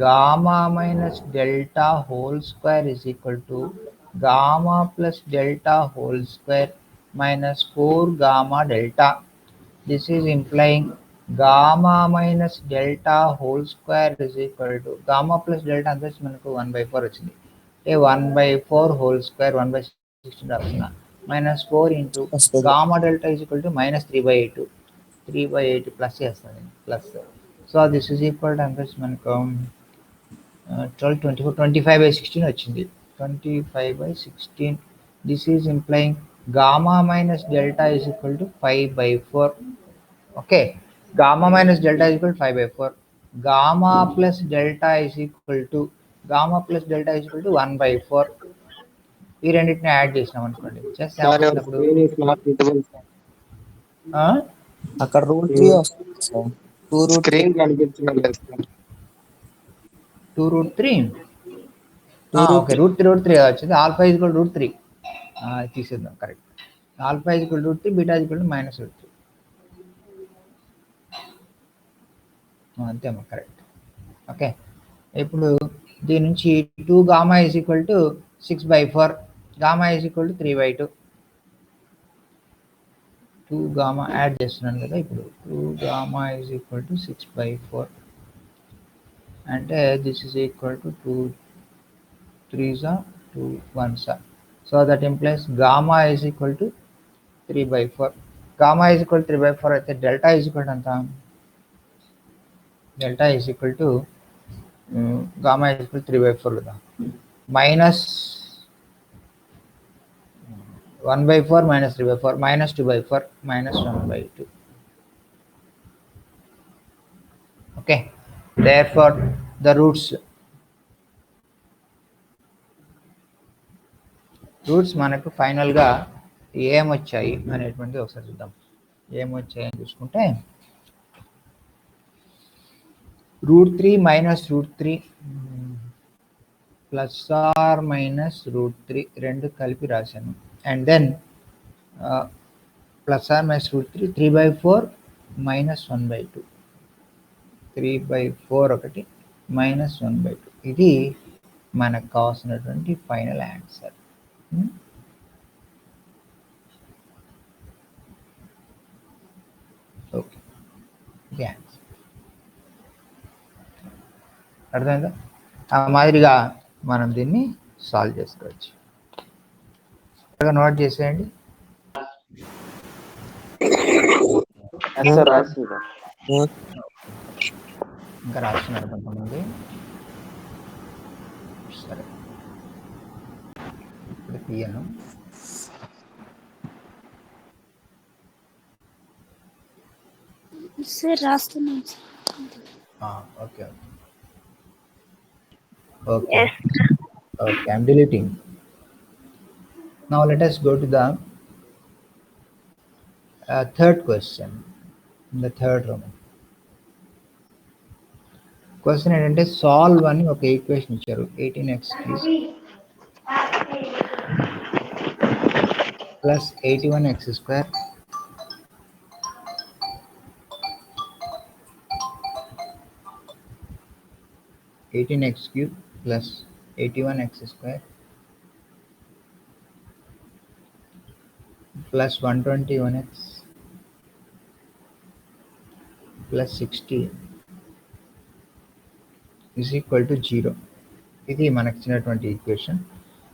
gamma minus delta whole square is equal to gamma plus delta whole square -4 gamma delta. This is implying gamma minus delta whole square is equal to gamma plus delta అంతా మనకు 1/4 వచ్చింది. 1/4 whole square 1/16 రాస్తున్నా, -4 into gamma delta is equal to -3/8. 3/8 plus చేస్తాను, plus. So this is equal to అంటే మనకు 12, 24, 25/16 వచ్చింది. 25/16. This is implying gamma minus delta is equal to 5/4. Okay, gamma minus delta is equal to 5/4. Gamma plus delta is equal to 1/4. ఈ రెండింటిని add చేసినాం అనుకోండి, చేస్తే అక్కడ √3 వస్తుంది సార్, 2√3. ఓకే, √3 వచ్చింది. ఆల్ఫా ఈజ్ ఈక్వల్ √3 తీసేద్దాం. Correct, alpha is equal √3, beta is equal to -√3. అంతేమా, కరెక్ట్. ఓకే, ఇప్పుడు దీని నుంచి 2 gamma is equal to 6/4, gamma is equal to 3/2. 2 gamma add చేస్తున్నాను కదా ఇప్పుడు. 2 గామా ఈజ్ ఈక్వల్ టు 6/4. అంటే this is equal to 2 3s are 2 1s are. So that implies gamma is equal to 3/4. Gamma is equal to 3/4 అయితే delta is equal to ఎంత? Delta is equal to gamma is equal to 3/4 కదా, minus 1/4 minus 3/4 minus 2/4 minus 1/2. Okay, therefore the roots మనకు ఫైనల్గా ఏమొచ్చాయి అనేటువంటిది ఒకసారి చూద్దాం. ఏమొచ్చాయని చూసుకుంటే √3 minus √3 plus or minus √3 రెండు కలిపి రాశాను. And then plus or minus √3 3/4 minus 1/2 3/4 ఒకటి minus 1/2 ఇది మనకు కావాల్సినటువంటి ఫైనల్ ఆన్సర్. ఓకే, ఇది ఆన్సర్. అర్థమైందా? ఆ మాదిరిగా మనం దీన్ని సాల్వ్ చేసుకోవచ్చు. నోట్ చేసేయండి. ఇంకా రాస్తున్నారు కొంతమంది. సరే, ఇప్పుడు తీయను. సార్ రాస్తున్నాను. Okay okay okay, I'm deleting. Now let us go to the third question. In the third room question ఏంటంటే సాల్వ్ అని ఒక ఈక్వేషన్ ఇచ్చారు. 18x plus 81x² 18x³ plus 81x² plus 121x plus 60 is equal to 0. ఇది మనకు ఇచ్చినటువంటి equation.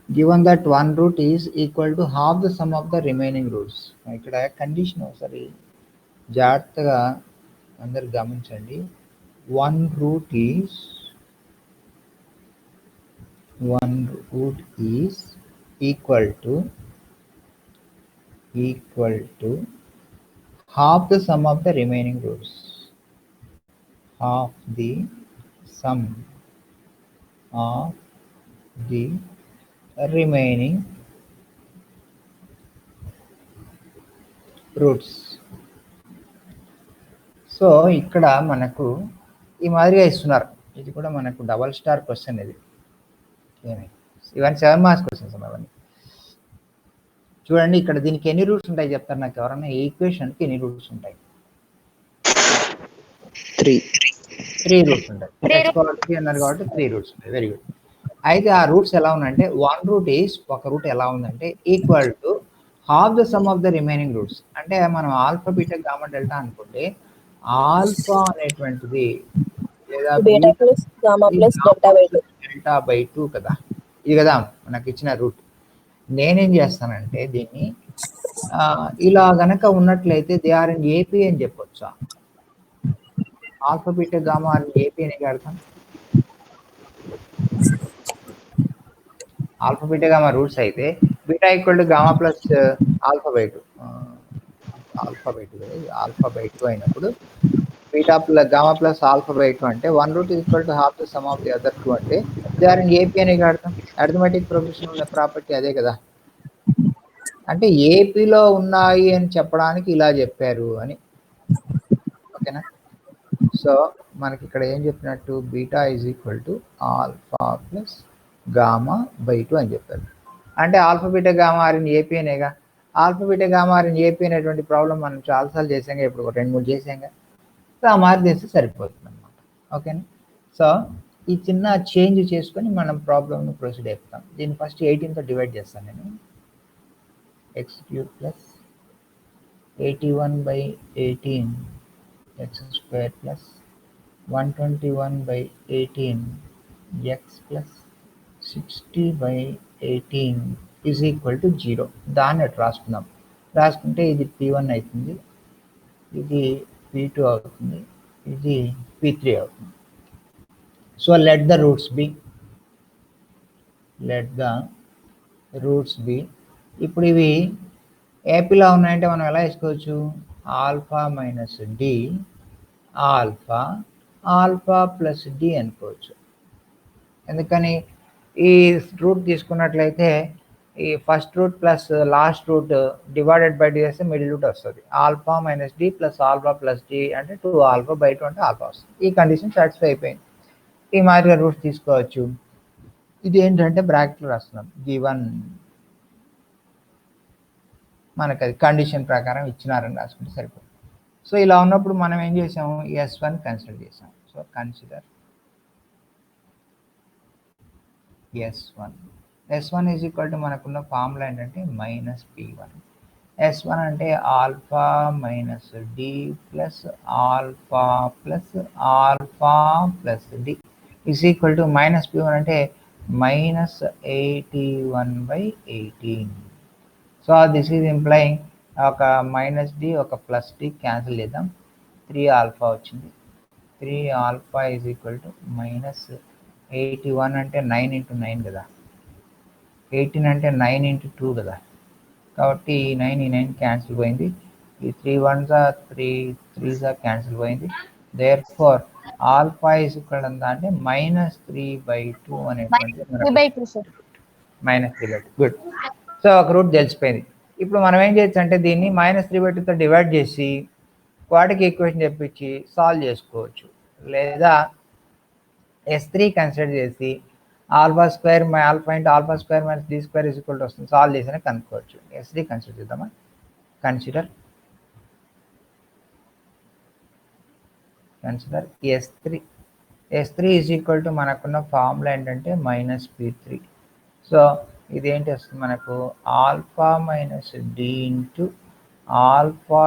Given that one root is equal to half the sum of the remaining roots. ఇక్కడ condition ఒకసారి జాగ్రత్తగా అందరు గమనించండి. One root is equal to half the sum of the remaining roots. Half the sum of the remaining roots. So ఇక్కడ మనకు ఈ మాదిరిగా ఇస్తున్నారు. ఇది కూడా మనకు డబల్ స్టార్ క్వశ్చన్. ఇది ఇవన్నీ 7 మార్క్స్ క్వశ్చన్స్ అవన్నీ. చూడండి, ఇక్కడ దీనికి ఎన్ని రూట్స్ ఉంటాయి చెప్తారు నాకు ఎవరన్నా? ఈ ఈక్వేషన్కి ఎన్ని రూట్స్ ఉంటాయి? 3 రూట్స్ ఉంటాయి. x³ అన్నారు కాబట్టి 3 రూట్స్ ఉంటాయి. Very good. అయితే ఆ రూట్స్ ఎలా ఉన్నాయంటే వన్ రూట్ ఈజ్ ఒక రూట్ ఎలా ఉందంటే equal to half the sum of the remaining roots. అంటే మనం ఆల్ఫా బీటా గామా డెల్టా అనుకుంటే ఆల్ఫా అనేటువంటిది లేదా డెల్టా/2 కదా, ఇది కదా మనకి ఇచ్చిన రూట్. నేనేం చేస్తానంటే దీన్ని ఇలా గనక ఉన్నట్లయితే దే ఆర్ ఇన్ ఏపీ అని చెప్పొచ్చా? ఆల్ఫా బీటా గామా అని ఏపీ అని కడతాం. ఆల్ఫా బీటా గామా రూట్స్ అయితే beta equal to gamma plus alpha alpha అయినప్పుడు beta plus gamma plus alpha అంటే one root equal to half the sum of the other 2 అంటే they are in AP అని కడతాం. Arithmetic professional property అదే కదా. అంటే ఏపీలో ఉన్నాయి అని చెప్పడానికి ఇలా చెప్పారు అని. ఓకేనా? సో మనకి ఇక్కడ ఏం చెప్పినట్టు beta is equal to alpha plus gamma అని చెప్పారు. అంటే alpha beta gamma are in AP అనేగా. Alpha beta gamma are in AP అనేటువంటి ప్రాబ్లం మనం చాలాసార్లు చేసాంగా, ఇప్పుడు ఒక 2-3 చేసాంగా. సో ఆ మార్క్ చేస్తే సరిపోతుంది అనమాట. ఓకేనా? సో ఈ చిన్న చేంజ్ చేసుకొని మనం ప్రాబ్లమ్ను ప్రొసీడ్ అయిపోతాం. దీన్ని ఫస్ట్ 18తో డివైడ్ చేస్తాను నేను. x³ plus 81/18 x² plus 121/18 x plus 60/18 is equal to 0. దాన్ని అటు రాసుకుందాం. రాసుకుంటే ఇది P1 అవుతుంది, ఇది P2 అవుతుంది, ఇది P3 అవుతుంది. So let the roots be. ఇప్పుడు ఇవి ఏపీలో ఉన్నాయంటే మనం ఎలా వేసుకోవచ్చు? Alpha minus D, alpha plus D అనుకోవచ్చు. ఎందుకని ఈ రూట్ తీసుకున్నట్లయితే ఈ first root plus last root divided by D చేస్తే మిడిల్ రూట్ వస్తుంది. Alpha minus D plus alpha plus D అంటే 2α/2 అంటే ఆల్ఫా వస్తుంది. ఈ కండిషన్ సాటిస్ఫై అయిపోయింది. ఈ మాదిరిగా రూట్స్ తీసుకోవచ్చు. ఇది ఏంటంటే బ్రాకెట్లో రాస్తున్నాం, గివన్ మనకు అది కండిషన్ ప్రకారం ఇచ్చినారని రాసుకుంటే సరిపోతుంది. సో ఇలా ఉన్నప్పుడు మనం ఏం చేసాము? S1 కన్సిడర్ చేసాం. So consider S1 is equal to మనకున్న ఫార్ములా ఏంటంటే -P1. S1 అంటే alpha minus D plus alpha plus d is equal to -P1 అంటే -81/18. సో దిస్ ఈజ్ ఇంప్లయింగ్ ఒక మైనస్ డి ఒక ప్లస్ డి క్యాన్సిల్ చేద్దాం. 3α వచ్చింది. 3α is equal to -81 అంటే 9 × 9 కదా, 18 అంటే 9 × 2 కదా. కాబట్టి ఈ 9 క్యాన్సిల్ పోయింది. ఈ 3 1s 3 3s క్యాన్సిల్ పోయింది. Therefore alpha is equal అంటే -3/2 అనేటువంటి -3/2. గుడ్. సో ఒక రూట్ తెలిసిపోయింది. ఇప్పుడు మనం ఏం చేయొచ్చు అంటే దీన్ని -3/2తో డివైడ్ చేసి క్వాడ్రాటిక్ ఈక్వేషన్ చెప్పించి సాల్వ్ చేసుకోవచ్చు. లేదా S3 కన్సిడర్ చేసి alpha square minus D square is equal to వస్తుంది. సాల్వ్ చేసినా కనుక్కోవచ్చు. S3 కన్సిడర్ చేద్దామా? Consider S3 is equal to మనకున్న ఫార్ములా ఏంటంటే -P3. సో ఇదేంటి వస్తుంది మనకు? Alpha minus d into alpha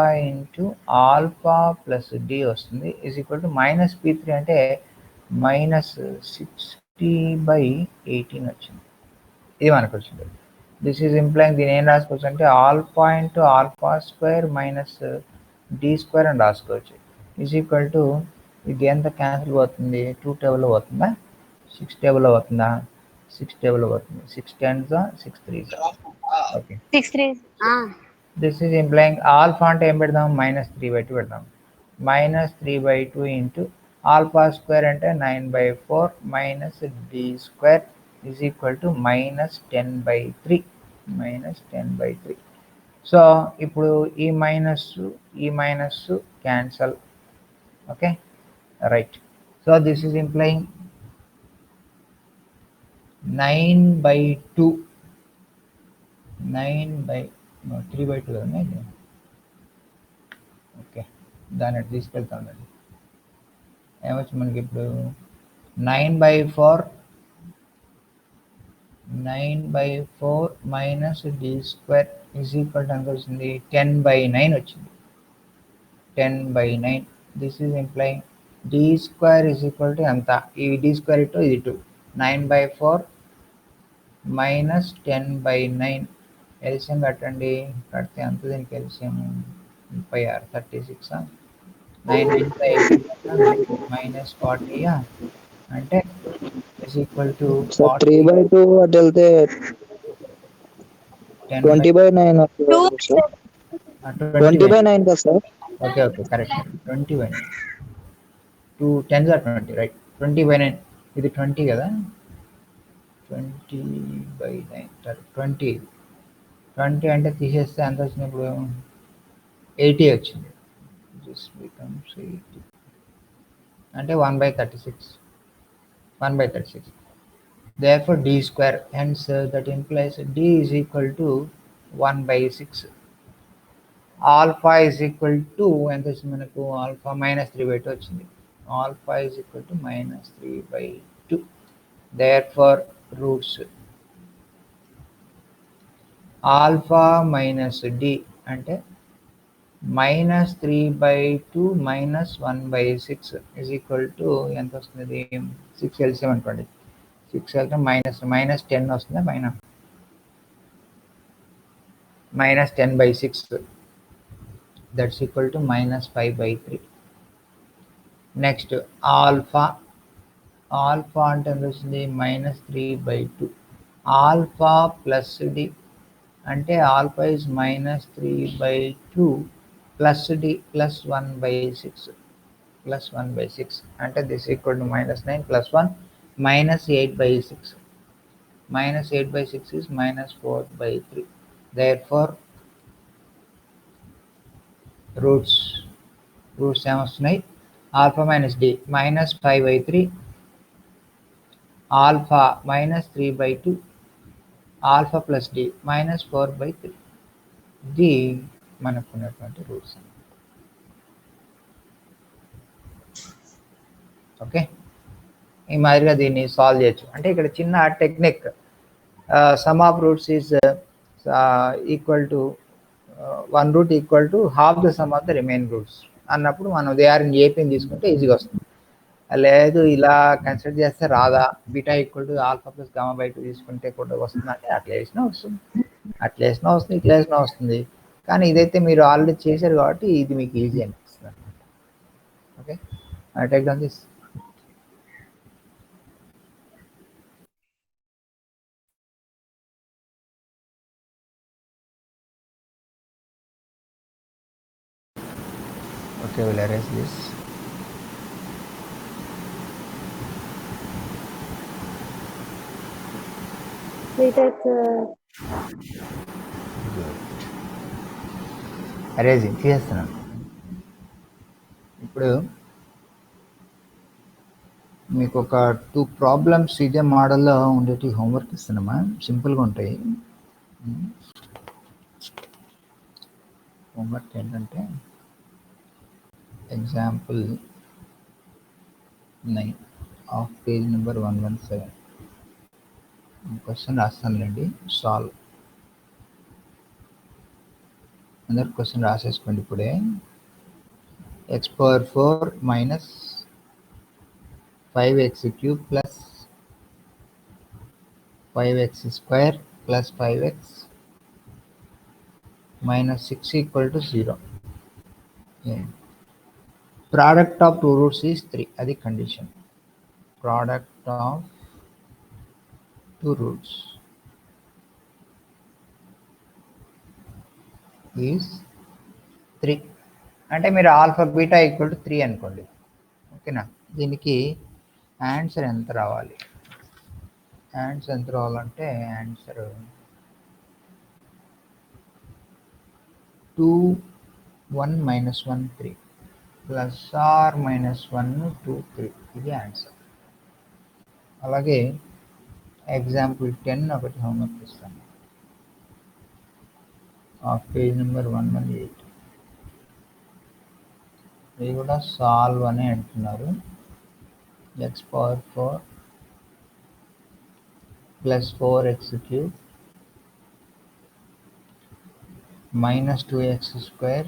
plus d వస్తుంది ఈజ్ ఈక్వల్ టు -P3 అంటే -60/18 వచ్చింది. ఇది మనకు వచ్చింది. దిస్ ఈజ్ ఇంప్లైంగ్ దీని ఏం రాసుకోవచ్చు అంటే alpha into alpha square minus D square అని రాసుకోవచ్చు. ఈజ్ ఈక్వల్ టు ఇది ఎంత క్యాన్సిల్ పోతుంది? 2 టేబుల్లో పోతుందా? 6 టేబుల్లో పోతుందా? 6 టేబుల్లో పోతుంది. 6 10s 6 3s. Okay, 6 3. This is implying alpha అంటే ఏం పెడదాం? -3/2 పెడదాం. -3/2 ఇంటూ ఆల్ఫా స్క్వేర్ అంటే 9/4 minus D square is equal to -10/3. So ఇప్పుడు ఈ minus cancel. Okay, right. So this is implying 9/2 3/2 కదా. ఓకే, దాన్ని అటు తీసుకెళ్తాం. ఏమొచ్చి మనకి ఇప్పుడు 9/4 minus D square is equal to ఎంత వచ్చింది? 10/9 వచ్చింది. 10/9. This is implying D square is equal to ఎంత? ఈ డి స్క్వేర్ ఇటు ఇది 2. 9/4 మైనస్ 10/9. ఎల్సిఎం కట్టండి. కడితే అంత దీనికి ఎల్సిఎం 36 36 9 మైనస్ 40 అంటే ఇస్ ఈక్వల్ టు 3/2 అటు వెళ్తే 20/9 20/9 కదా sir? Okay correct. 20/9. 2 10s are 20, right. 20/9 ఇది 20 కదా. 20/9 20 అంటే తీసేస్తే ఎంత వచ్చింది? ఇప్పుడు 80 వచ్చింది. దిస్ బికమ్స్ 80 అంటే 1/36. Therefore d square, hence that implies d is equal to 1/6. Alpha is equal to ఎంత వచ్చింది మనకు? ఆల్ఫా -3/2 వచ్చింది. Alpha is equal to -3/2. Therefore roots alpha minus d అంటే -3/2 -1/6 is equal to ఎంత వస్తుంది? 6 LCM అనుకోండి. 6 వెళ్తే -10 వస్తుందా పైన? -10/6 that's equal to -5/3. Next alpha అంటే ఎంత వస్తుంది? -3/2. ఆల్ఫా ప్లస్ డి అంటే alpha is -3/2 plus D plus 1/6 అంటే this equal to -9 plus 1 -8/6. -8/6 is -4/3. Therefore roots ఏమొస్తున్నాయి? Alpha minus D -5/3, alpha -3/2, alpha plus D -4/3. ఇది మనకున్నటువంటి రూట్స్. ఓకే, ఈ మాదిరిగా దీన్ని సాల్వ్ చేయొచ్చు. అంటే ఇక్కడ చిన్న technique, sum of roots is equal to 1 root equal to half the sum of the remaining roots అన్నప్పుడు మనం దే ఆర్ ఇన్ ఏపీని తీసుకుంటే ఈజీగా వస్తుంది. లేదు ఇలా కన్సిడర్ చేస్తే రాదా, beta equal to alpha plus gamma by 2 తీసుకుంటే కూడా వస్తుంది అంటే అట్లా వేసినా వస్తుంది, ఇట్లా వేసినా వస్తుంది. కానీ ఇదైతే మీరు ఆల్రెడీ చేశారు కాబట్టి ఇది మీకు ఈజీ అనిపిస్తుంది అనమాట. Okay, take down this. Okay, we'll erase this. Erasing చేస్తున్నాను. ఇప్పుడు మీకు ఒక 2 ప్రాబ్లమ్స్ ఇదే మోడల్లో ఉండేటి హోంవర్క్ ఇస్తున్నామా, సింపుల్గా ఉంటాయి. హోంవర్క్ ఏంటంటే example 9 of page number 117. Question రాస్తానులేండి, సాల్వ్. అందరు క్వశ్చన్ రాసేసుకోండి ఇప్పుడే. x⁴ minus 5x³ plus 5x² plus 5x minus 6 equal to 0. Product of two roots is 3. That's the condition. Product of two roots is 3. అంటే మీరు alpha beta equal to 3 అనుకోండి. ఓకేనా, దీనికి answer ఎంత రావాలి? ఆన్సర్ ఎంత రావాలంటే ఆన్సర్ 2 1 - 1 3 ప్లస్ ఆర్ మైనస్ 1 2 3. ఇది ఆన్సర్. అలాగే ఎగ్జాంపుల్ 10 ఒకటి హోంవర్క్ ఇస్తాను, ఆఫ్ పేజ్ నెంబర్ 118. ఇది కూడా సాల్వ్ అని అంటున్నారు. x⁴ plus 4x³ minus 2x²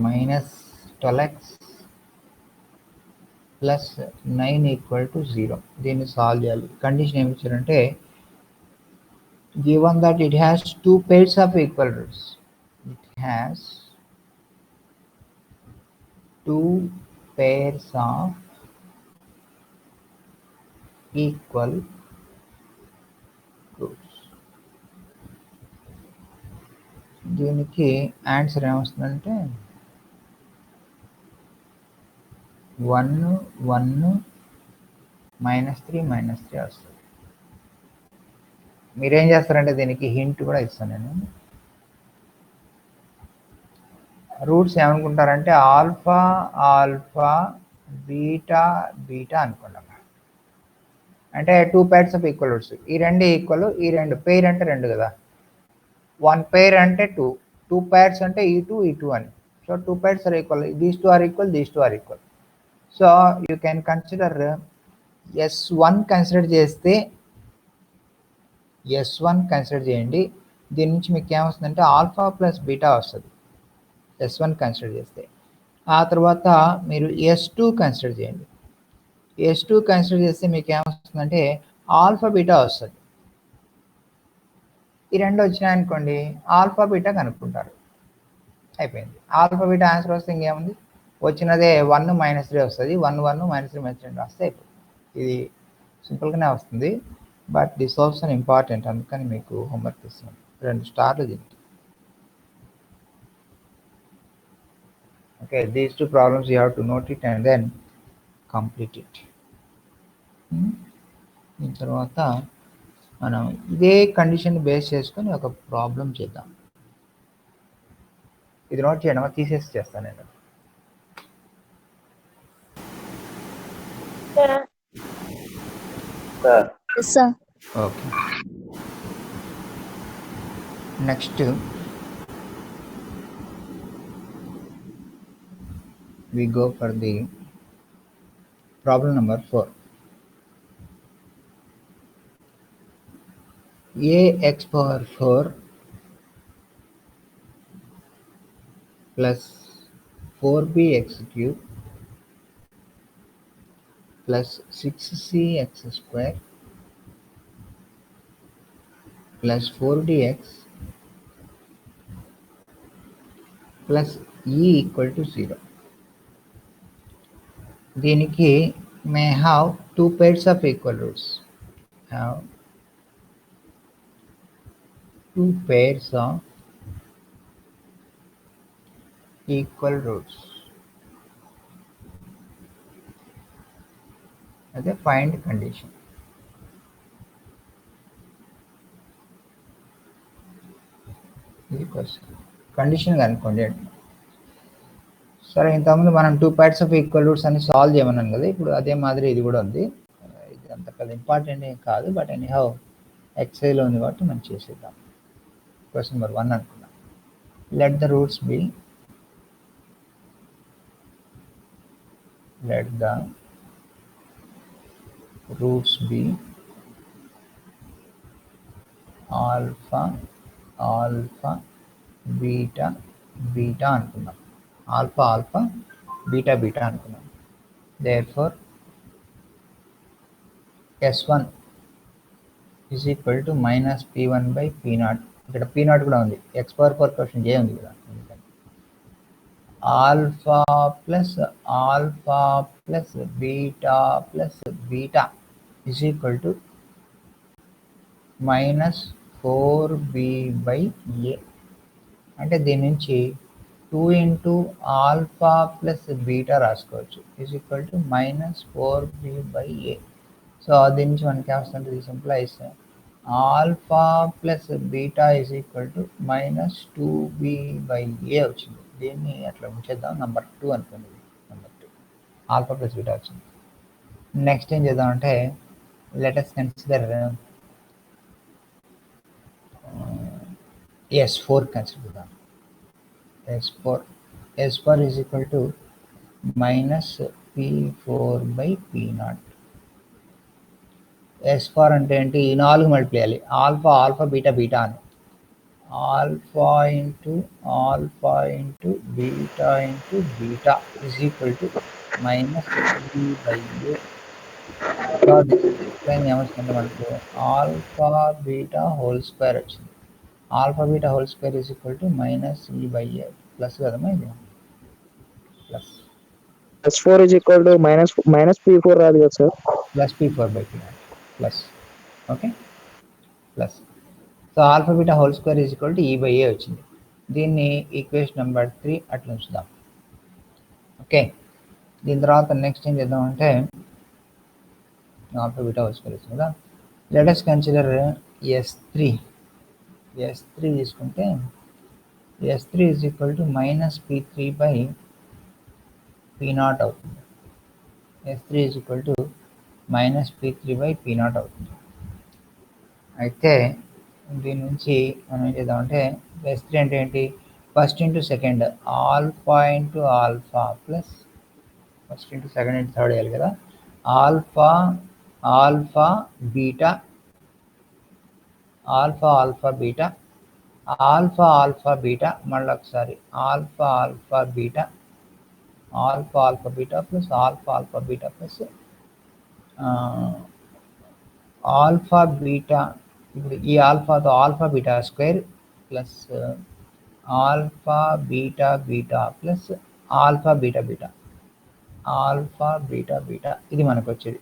minus 12x plus 9 equal to 0. దీన్ని సాల్వ్ చేయాలి. కండిషన్ ఏమి ఇచ్చారంటే given that it has 2 pairs of equal roots. It has 2 pairs of equal roots. దీనికి ఆన్సర్ ఏమొస్తుందంటే 1 1 -3 -3 వస్తుంది. మీరేం చేస్తారంటే దీనికి హింట్ కూడా ఇస్తాను నేను. రూట్స్ ఏమనుకుంటారంటే ఆల్ఫా ఆల్ఫా బీటా బీటా అనుకున్నాం. అంటే 2 pairs ఆఫ్ ఈక్వల్ రూట్స్, ఈ రెండు ఈక్వల్, ఈ రెండు పేర్ అంటే 2 కదా, 1 pair అంటే 2, 2 pairs అంటే ఈ 2 అని. So 2 pairs are equal, these two are equal, these two are equal. So you can consider S1 consider చేస్తే S1 కన్సిడర్ చేయండి, దీని నుంచి మీకు ఏమొస్తుందంటే ఆల్ఫా ప్లస్ బీటా వస్తుంది S1 కన్సిడర్ చేస్తే. ఆ తర్వాత మీరు S2 కన్సిడర్ చేయండి. S2 కన్సిడర్ చేస్తే మీకు ఏమొస్తుందంటే ఆల్ఫా బీటా వస్తుంది. ఈ రెండు వచ్చినాయనుకోండి ఆల్ఫా బీటా కనుక్కుంటారు, అయిపోయింది. ఆల్ఫా బీటా ఆన్సర్ వస్తే ఇంకేముంది, వచ్చినదే 1 - 3 వస్తుంది. 1 1 -3 -2 రాస్తే అయిపోతుంది. ఇది సింపుల్గానే వస్తుంది, బట్ ది సోల్యూషన్ ఇంపార్టెంట్, అందుకని మీకు హోంవర్క్ ఇస్తున్నాను. 2 స్టార్లు దీనికి. Okay, these two problems you have to note it and then complete it. దీని తర్వాత మనం ఇదే కండిషన్ బేస్ చేసుకొని ఒక ప్రాబ్లం చేద్దాం. ఇది నోట్ చేయడం తీసేసి చేస్తాను నేను. Okay, next we go for the problem number 4. Ax power 4 plus 4bx cube plus 6cx square plus 4dx plus e equal to 0. దీనికి may have two pairs of equal roots. Have two pairs of equal roots. అదే find condition. ఇది question, condition కనుక్కోండి. సరే, ఇంతకుముందు మనం 2 parts of equal roots అని solve చేయమన్నాను కదా, ఇప్పుడు అదే మాదిరి ఇది కూడా ఉంది. ఇది అంత పెద్ద ఇంపార్టెంట్ ఏం కాదు, బట్ ఎనీ హౌ ఎక్సైజ్లో ఉంది కాబట్టి మనం చేసేద్దాం. క్వశ్చన్ నెంబర్ 1 అనుకున్నాం. Let the roots be alpha alpha beta beta అనుకున్నాం. ఆల్ఫా ఆల్ఫా బీటా బీటా అనుకున్నాం. Therefore S1 is equal to minus P1 by P0. ఇక్కడ P0 కూడా ఉంది, x power 4 క్వశ్చన్ ఏ ఉంది కదా. Alpha plus beta plus beta is equal to minus 4b by a. అంటే దీని నుంచి 2 into ఆల్ఫా ప్లస్ బీటా రాసుకోవచ్చు, is equal to minus 4b by a. So దీని నుంచి మనకి ఏమొస్తుంటే this implies alpha plus beta is equal to minus 2b by a వచ్చింది. దీన్ని అట్లా ఉంచేద్దాం, నెంబర్ 2 అనుకోండి. నెంబర్ 2 ఆల్ఫా ప్లస్ బీటా వచ్చింది. నెక్స్ట్ ఏం చేద్దామంటే let us consider S4 consider చేద్దాం. S4 is equal to minus P4 by P0. S4 అంటే ఏంటి, ఈ 4 మల్టిప్లై చేయాలి. ఆల్ఫా ఆల్ఫా బీటా బీటా అని, alpha into beta into beta is equal to minus B by A. ఏమొచ్చిందంటే మనకు alpha beta whole square వచ్చింది. Alpha beta whole square is equal to minus E by A plus కదమ్మా, ఇది plus. S4 is equal to minus P4 రాదు కదా sir, plus P4 by P0 plus. Okay, plus. So alpha beta whole square is equal to E by ఏ వచ్చింది. దీన్ని equation number 3 అట్లా ఉంచుదాం. Okay, దీని తర్వాత నెక్స్ట్ ఏం చేద్దామంటే ఆల్ఫా బీటా హోల్ స్క్వేర్ వచ్చింది కదా, లెట్ us కన్సిడర్ S3 తీసుకుంటే S3 is equal to minus P3 by P0 అవుతుంది. S3 is equal to minus P3 by P0 అవుతుంది. అయితే దీని నుంచి మనం ఏం చేద్దామంటే S3 అంటే ఏంటి, first into second alpha into alpha plus first into second into third వేయాలి కదా, alpha beta alpha alpha beta మళ్ళీ ఒకసారి alpha alpha beta plus alpha alpha beta plus alpha beta. ఇప్పుడు ఈ ఆల్ఫాతో alpha beta square plus alpha beta beta plus alpha beta beta ఇది మనకు వచ్చేది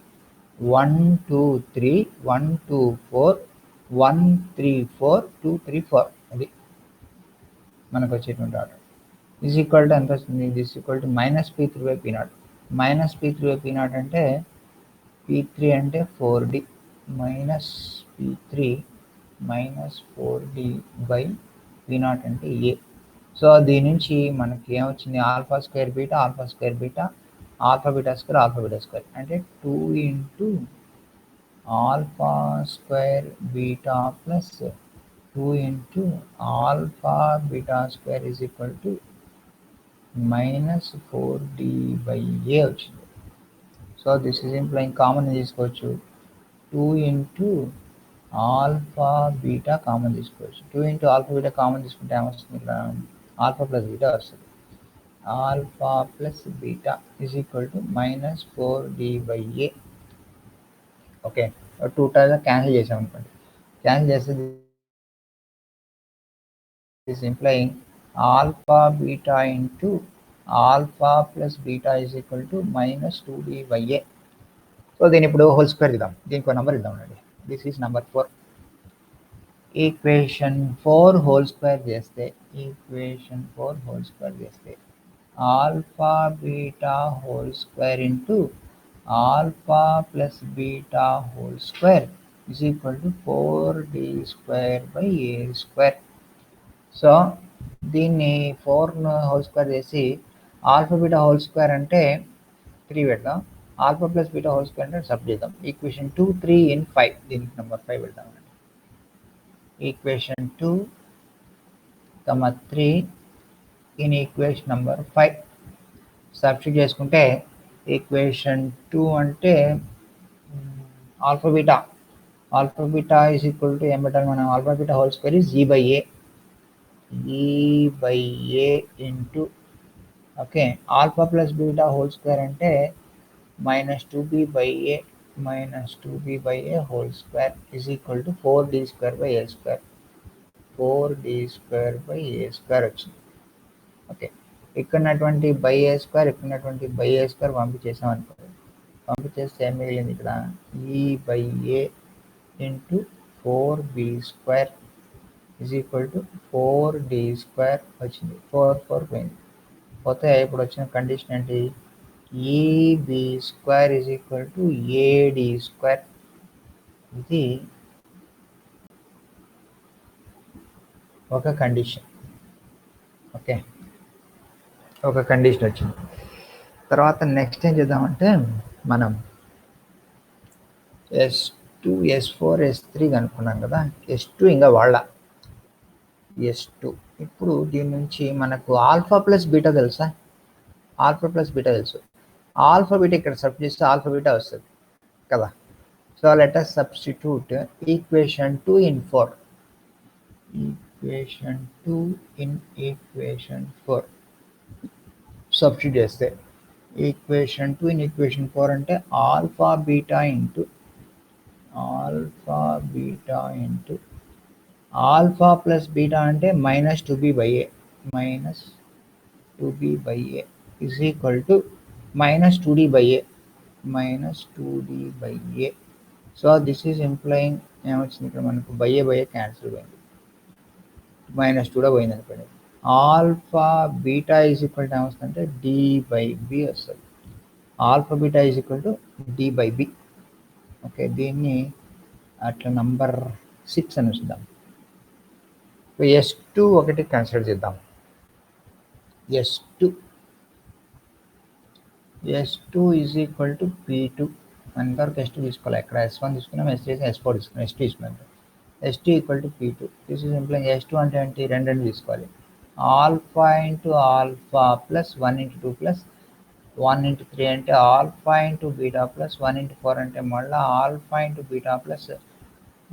1 2 3 1 2 4 1 3 4 2 3 4 అది మనకు వచ్చేటువంటి ఆర్డర్. ఈజ్ ఈక్వల్ టు ఎంత వస్తుంది? This equal to -P3/P0. -P3/P0 అంటే P3 అంటే 4D -P3 -4D/P0 అంటే A. సో దీని నుంచి మనకి ఏమొచ్చింది? Alpha square beta alpha beta square అంటే 2 into alpha square beta plus 2 into alpha beta square is equal to -4D/A వచ్చింది. సో దిస్ ఈజ్ ఇంప్లైయింగ్ కామన్ తీసుకోవచ్చు. 2 ఇంటూ ఆల్ఫా బీటా కామన్ తీసుకోవచ్చు. 2 into alpha beta common తీసుకుంటే ఏమొస్తుంది? ఇక్కడ alpha plus beta వస్తుంది. Alpha plus beta is equal to -4D/A. Okay, 2 times cancel చేసాం అనుకోండి. Cancel చేస్తే this implying alpha beta into alpha plus beta is equal to -2D/A. So దీన్ని ఇప్పుడు whole square ఇద్దాం. దీనికి ఒక నెంబర్ ఇద్దాం అండి. This is number 4. Equation 4 whole square చేస్తే alpha beta whole square into alpha plus beta whole square is equal to 4D²/A². So దీన్ని 4 whole square చేసి ఆల్ఫా బీటా హోల్ స్క్వేర్ అంటే 3 పెడదాం. Alpha plus beta whole square అంటే sub చేద్దాం. Equation 2 3 in 5. దీనికి number 5 పెడదాం. Equation 2, 3 in equation number 5 substitute చేసుకుంటే equation 2 అంటే alpha beta is equal to ఏం పెట్టాలి మనం? Alpha beta whole square is E/A into okay alpha plus beta whole square అంటే -2B/A whole square is equal to 4D²/A². 4D²/A² వచ్చింది. Okay, ఇక్కడటువంటి by A² పంపించేసాం అనుకోండి. పంపించేస్తే ఏం మిగిలింది ఇక్కడ? E/A into 4B² is equal to 4D² వచ్చింది. 4 పోయింది. పోతే ఇప్పుడు వచ్చిన కండిషన్ ఏంటి? EB² is equal to AD². ఇది ఒక కండిషన్. ఓకే, ఒక కండిషన్ వచ్చింది. తర్వాత నెక్స్ట్ ఏం చేద్దామంటే మనం S2 S4 S3 కనుక్కున్నాం కదా. S2 ఇంకా వాళ్ళ S2 ఇప్పుడు దీని నుంచి మనకు ఆల్ఫా ప్లస్ బీటా తెలుసా? ఆల్ఫా ప్లస్ బీటా తెలుసు. ఆల్ఫా బీటా ఇక్కడ సబ్స్టిట్యూట్ చేస్తే ఆల్ఫా బీటా వస్తుంది కదా. So let us substitute equation 2 in 4. Equation 2 in equation 4 substitute చేస్తే ఈక్వేషన్ 2 in ఈక్వేషన్ 4 అంటే alpha beta into alpha plus beta అంటే -2B/A is equal to -2D/A. So this is implying ఏమొచ్చింది ఇక్కడ మనకు? By cancel పోయింది. -2 కూడా పోయింది అనుకోండి. Alpha beta is equal to ఏమొస్తుందంటే D/B వస్తుంది. Alpha beta is equal to D/B. Okay, దీన్ని అట్లా నంబర్ 6 అని వస్తుందాం. S2 ఒకటి కన్సిడర్ చేద్దాం. S2 is equal to P2. అంతవరకు S2 తీసుకోవాలి. ఎక్కడ S1 తీసుకున్నాం, S3 S4 తీసుకున్నాం, S2 తీసుకున్నాం. S2 equal to P2. This is implying S2 అంటే ఏంటి? రెండు తీసుకోవాలి. Alpha into alpha plus 1 into 2 plus 1 into 3 అంటే alpha into beta plus 1 into 4 అంటే మళ్ళీ ఆల్ఫా ఇంటూ బీటా ప్లస్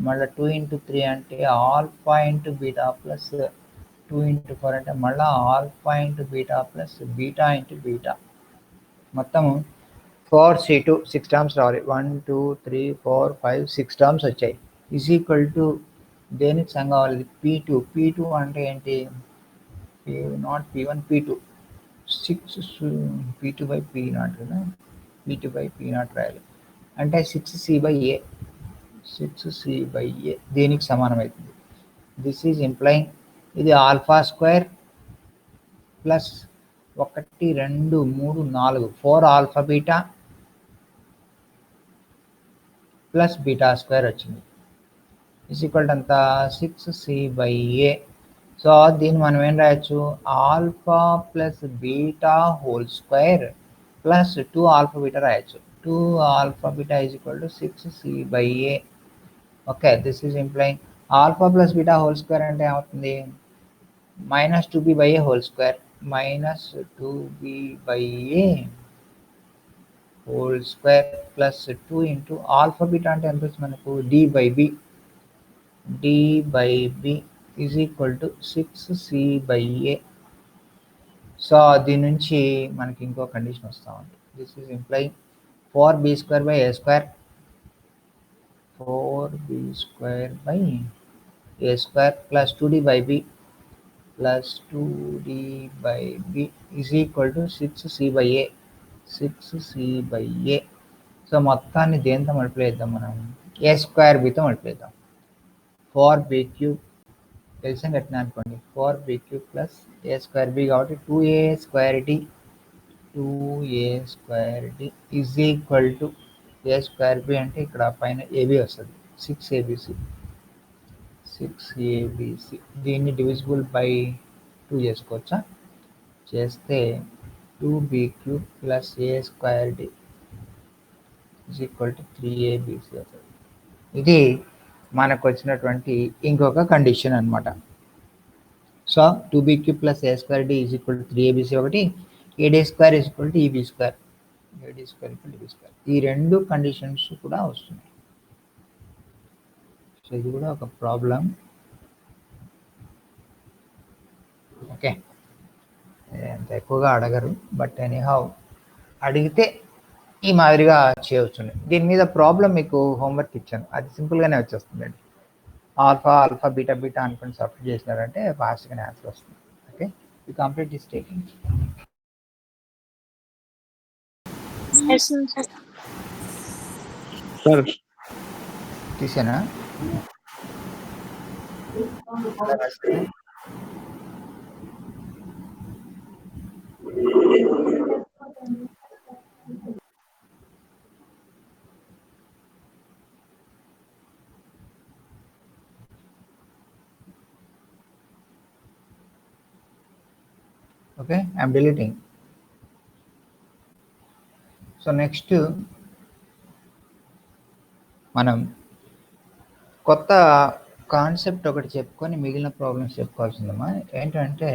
మళ్ళీ 2 ఇంటూ 3 అంటే alpha into beta plus 2 into 4 అంటే మళ్ళీ alpha into beta plus beta into beta. మొత్తము 4C2 6 టర్మ్స్ రావాలి. 1 2 3 4 5 6 terms వచ్చాయి. ఈజ్ ఈక్వల్ టు దేనికి సమ్ కావాలి? P2 అంటే ఏంటి? Not P1 P2 6 P2 by P0 కదా, P2 బై P0 రాయాలి. అంటే 6C/A 6C/A దీనికి సమానమవుతుంది. దిస్ ఈజ్ ఇంప్లయింగ్ ఇది alpha square plus 1 2 3 4 4 alpha beta plus beta square వచ్చింది. ఇస్ ఈక్వల్ టు అంత 6C/A. సో దీన్ని మనం ఏం రాయొచ్చు? Alpha plus beta whole square plus 2 alpha beta రాయొచ్చు. 2 alpha beta is equal to 6C/A. Okay, this is implying alpha plus beta whole square అంటే ఏమవుతుంది? -2b/a whole square -2b/a whole square plus 2 into alpha beta అంటే ఎంత వస్తుంది మనకు? d/b is equal to 6C/A. So దీని నుంచి మనకి ఇంకో కండిషన్ వస్తూ ఉంది. This is implying 4b²/a² 4b²/a² plus 2d/b plus 2d/b is equal to 6C/A 6C/A. So మొత్తాన్ని దేంతో మల్టిప్లై చేద్దాం మనం? a²bతో మల్టిప్లై చేద్దాం. 4b³ తెలిసిన కట్టినా అనుకోండి. 4b³ ప్లస్ a²b కాబట్టి 2a² is equal to a²b అంటే ఇక్కడ పైన ab వస్తుంది 6abc. దీన్ని డివిజిబుల్ బై 2 చేసుకోవచ్చా? చేస్తే 2b³ plus a² is equal to 3abc అవుతుంది. ఇది మనకు వచ్చినటువంటి ఇంకొక కండిషన్ అనమాట. So 2b³ plus a² is equal to 3abc ఒకటి, ad² is equal to eb². ఈ రెండు కండిషన్స్ కూడా వస్తున్నాయి. సో ఇది కూడా ఒక ప్రాబ్లం. ఓకే, అంత ఎక్కువగా అడగరు, బట్ ఎనీహౌ అడిగితే ఈ మాదిరిగా చేయవచ్చు. దీని మీద ప్రాబ్లం మీకు హోంవర్క్ ఇచ్చాను, అది సింపుల్గానే వచ్చేస్తుందండి. ఆల్ఫా బీటా అనుకుని సబ్స్టిట్యూట్ చేసినారంటే ఫాస్ట్గానే ఆన్సర్ వస్తుంది. Okay, you complete this taking. Sir తీసేనా? Okay, I'm deleting. So next మనం కొత్త కాన్సెప్ట్ ఒకటి చెప్పుకొని మిగిలిన ప్రాబ్లమ్స్ చెప్పుకోవాల్సిందమ్మా. ఏంటంటే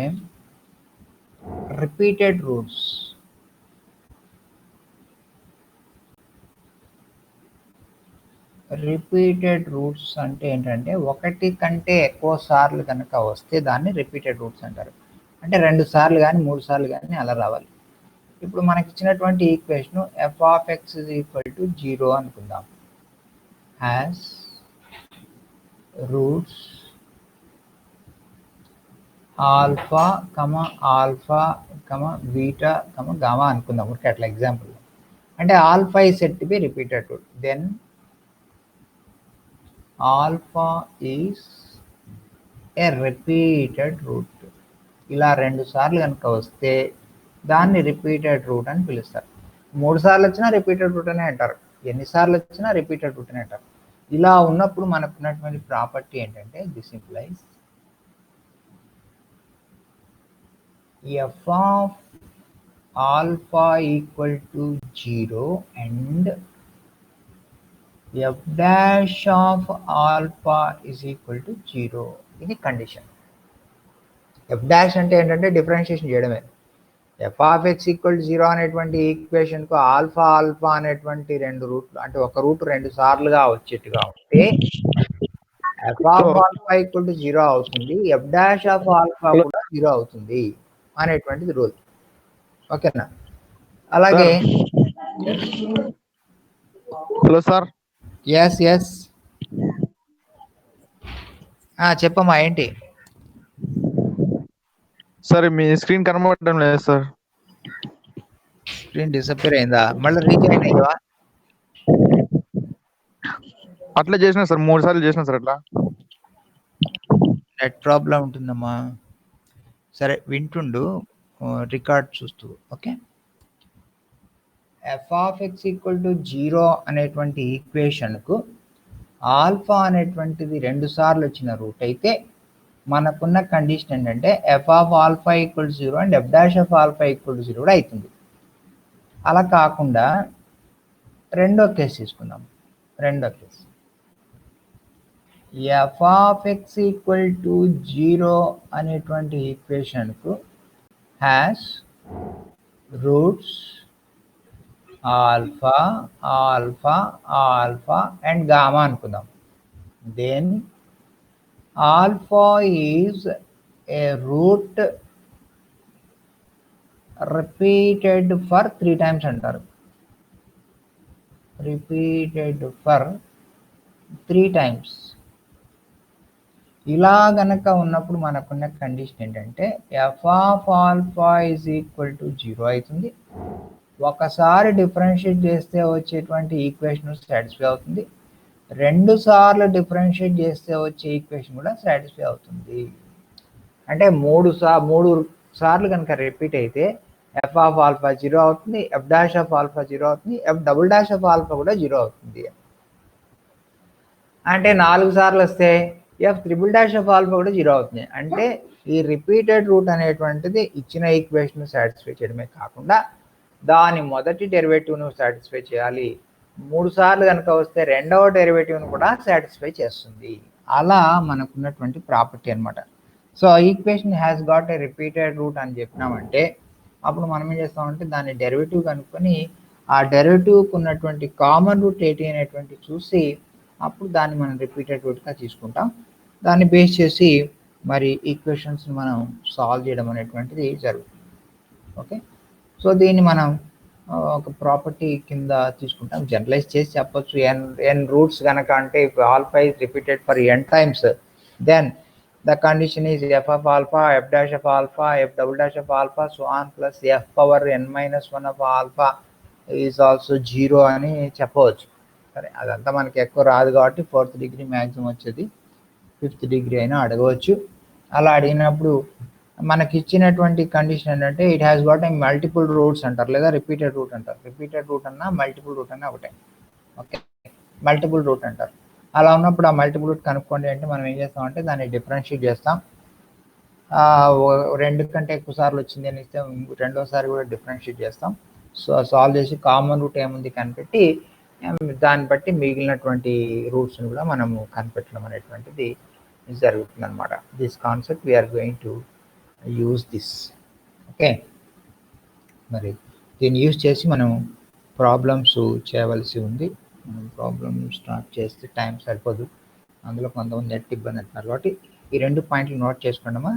రిపీటెడ్ రూట్స్. రిపీటెడ్ రూట్స్ అంటే ఏంటంటే ఒకటి కంటే ఎక్కువ సార్లు కనుక వస్తే దాన్ని రిపీటెడ్ రూట్స్ అంటారు. అంటే 2 సార్లు కానీ 3 సార్లు కానీ అలా రావాలి. ఇప్పుడు మనకి ఇచ్చినటువంటి ఈక్వేషన్ f(x) = 0 అనుకుందాం. Has roots alpha beta gamma అనుకుందాం. ఓకే, అట్లా ఎగ్జాంపుల్. అంటే alpha is set to be repeated root. Then alpha is a repeated root. ఇలా 2 సార్లు కనుక వస్తే దాన్ని రిపీటెడ్ రూట్ అని పిలుస్తారు. 3 సార్లు వచ్చినా రిపీటెడ్ రూట్ అనే అంటారు. ఎన్నిసార్లు వచ్చినా రిపీటెడ్ రూట్ అని అంటారు. ఇలా ఉన్నప్పుడు మనకు ఉన్నటువంటి ప్రాపర్టీ ఏంటంటే this implies f of alpha equal to 0 and f dash of alpha is equal to 0. ఇది కండిషన్. f డాష్ అంటే ఏంటంటే డిఫరెన్షియేషన్ చేయడమే. f(x) = 0 అనేటువంటి ఈక్వేషన్కు ఆల్ఫా అనేటువంటి 2 రూట్లు, అంటే ఒక రూట్ 2 సార్లుగా వచ్చేట్టుగా ఉంటే F of alpha equal to 0 అవుతుంది, ఎఫ్ డాష్ ఆఫ్ ఆల్ఫా కూడా 0 అవుతుంది అనేటువంటిది రూల్. ఓకేనా? అలాగే హలో సార్. ఎస్ ఎస్ చెప్పమ్మా, ఏంటి సార్ మీ స్క్రీన్ కనబడడం లేదు సార్. స్క్రీన్ డిసప్పేర్ అయిందా? మళ్ళీ రీజాయిన్ అయ్యావా? అట్లా చేసిన సార్, 3 సార్లు చేసిన సార్ అట్లా. నెట్ ప్రాబ్లం ఉంటుందమ్మా. సరే వింటుండు, రికార్డ్ చూస్తూ. Okay, F of X equal to 0 అనేటువంటి ఈక్వేషన్కు ఆల్ఫా అనేటువంటిది 2 సార్లు వచ్చిన రూట్ అయితే మనకున్న కండిషన్ ఏంటంటే F of alpha equal to 0 and F dash of alpha equal to 0 కూడా అవుతుంది. అలా కాకుండా రెండో కేసు తీసుకుందాం. రెండో case F of X equal to 0 అనేటువంటి ఈక్వేషన్కు has roots alpha alpha alpha and gamma అనుకుందాం. Then alpha is a root repeated for 3 times అంటారు. Repeated for 3 times. ఇలా గనక ఉన్నప్పుడు మనకున్న కండిషన్ ఏంటంటే F of alpha is equal to 0 అవుతుంది. ఒకసారి డిఫరెన్షియేట్ చేస్తే వచ్చేటువంటి ఈక్వేషన్ సాటిస్ఫై అవుతుంది. 2 సార్లు డిఫరెన్షియేట్ చేస్తే వచ్చే ఈక్వేషన్ కూడా సాటిస్ఫై అవుతుంది. అంటే 3 సార్లు కనుక రిపీట్ అయితే ఎఫ్ ఆఫ్ ఆల్ఫా 0 అవుతుంది, ఎఫ్ డాష్ ఆఫ్ ఆల్ఫా 0 అవుతుంది, F double dash of alpha కూడా 0 అవుతుంది. అంటే 4 సార్లు వస్తే F triple dash of alpha కూడా 0 అవుతుంది. అంటే ఈ రిపీటెడ్ రూట్ అనేటువంటిది ఇచ్చిన ఈక్వేషన్ సాటిస్ఫై చేయడమే కాకుండా దాని మొదటి డెరివేటివ్ను సాటిస్ఫై చేయాలి. 3 సార్లు కనుక వస్తే రెండవ డెరివేటివ్ను కూడా సాటిస్ఫై చేస్తుంది. అలా మనకున్నటువంటి ప్రాపర్టీ అనమాట. So equation has got a repeated root అని చెప్పినామంటే అప్పుడు మనం ఏం చేస్తామంటే దాని డెరివేటివ్ కనుక్కొని ఆ డెరివేటివ్కి ఉన్నటువంటి కామన్ రూట్ ఏంటి అనేటువంటి చూసి అప్పుడు దాన్ని మనం రిపీటెడ్ రూట్గా తీసుకుంటాం. దాన్ని బేస్ చేసి మరి ఈక్వేషన్స్ని మనం సాల్వ్ చేయడం అనేటువంటిది జరుగుతుంది. ఓకే, సో దీన్ని మనం ఒక ప్రాపర్టీ కింద తీసుకుంటాం. జనరలైజ్ చేసి చెప్పొచ్చు, ఎన్ రూట్స్ కనుక అంటే alpha is repeated for n times, then the condition is f of alpha, f dash of alpha, f double dash of alpha, so on plus f power n minus 1 of alpha is also 0 అని చెప్పవచ్చు. సరే, అదంతా మనకి ఎక్కువ రాదు కాబట్టి 4th degree maximum వచ్చేది, 5th degree అయినా అడగవచ్చు. అలా అడిగినప్పుడు మనకి ఇచ్చినటువంటి కండిషన్ ఏంటంటే it has got A multiple roots అంటారు, లేదా రిపీటెడ్ రూట్ అంటారు. రిపీటెడ్ రూట్ అన్నా మల్టిపుల్ రూట్ అన్నా ఒకటే. ఓకే, మల్టిపుల్ రూట్ అంటారు. అలా ఉన్నప్పుడు ఆ మల్టిపుల్ రూట్ కనుక్కోండి అంటే మనం ఏం చేస్తామంటే దాన్ని డిఫరెన్షియేట్ చేస్తాం. 2 కంటే ఎక్కువ సార్లు వచ్చింది అని ఇస్తే రెండోసారి కూడా డిఫరెన్షియేట్ చేస్తాం. సో సాల్వ్ చేసి కామన్ రూట్ ఏముంది కనిపెట్టి దాన్ని బట్టి మిగిలినటువంటి రూట్స్ని కూడా మనము కనిపెట్టడం అనేటువంటిది జరుగుతుంది అనమాట. This concept we are going to use this. Okay, మరి దీన్ని యూజ్ చేసి మనం ప్రాబ్లమ్స్ చేయవలసి ఉంది. మనం ప్రాబ్లమ్ స్టార్ట్ చేస్తే టైం సరిపోదు, అందులో కొంతమంది నెట్ ఇబ్బంది అంటున్నారు కాబట్టి ఈ 2 పాయింట్లు నోట్ చేసుకోండమా.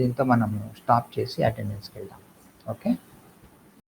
దీంతో మనం స్టాప్ చేసి అటెండెన్స్కి వెళ్దాం. ఓకే.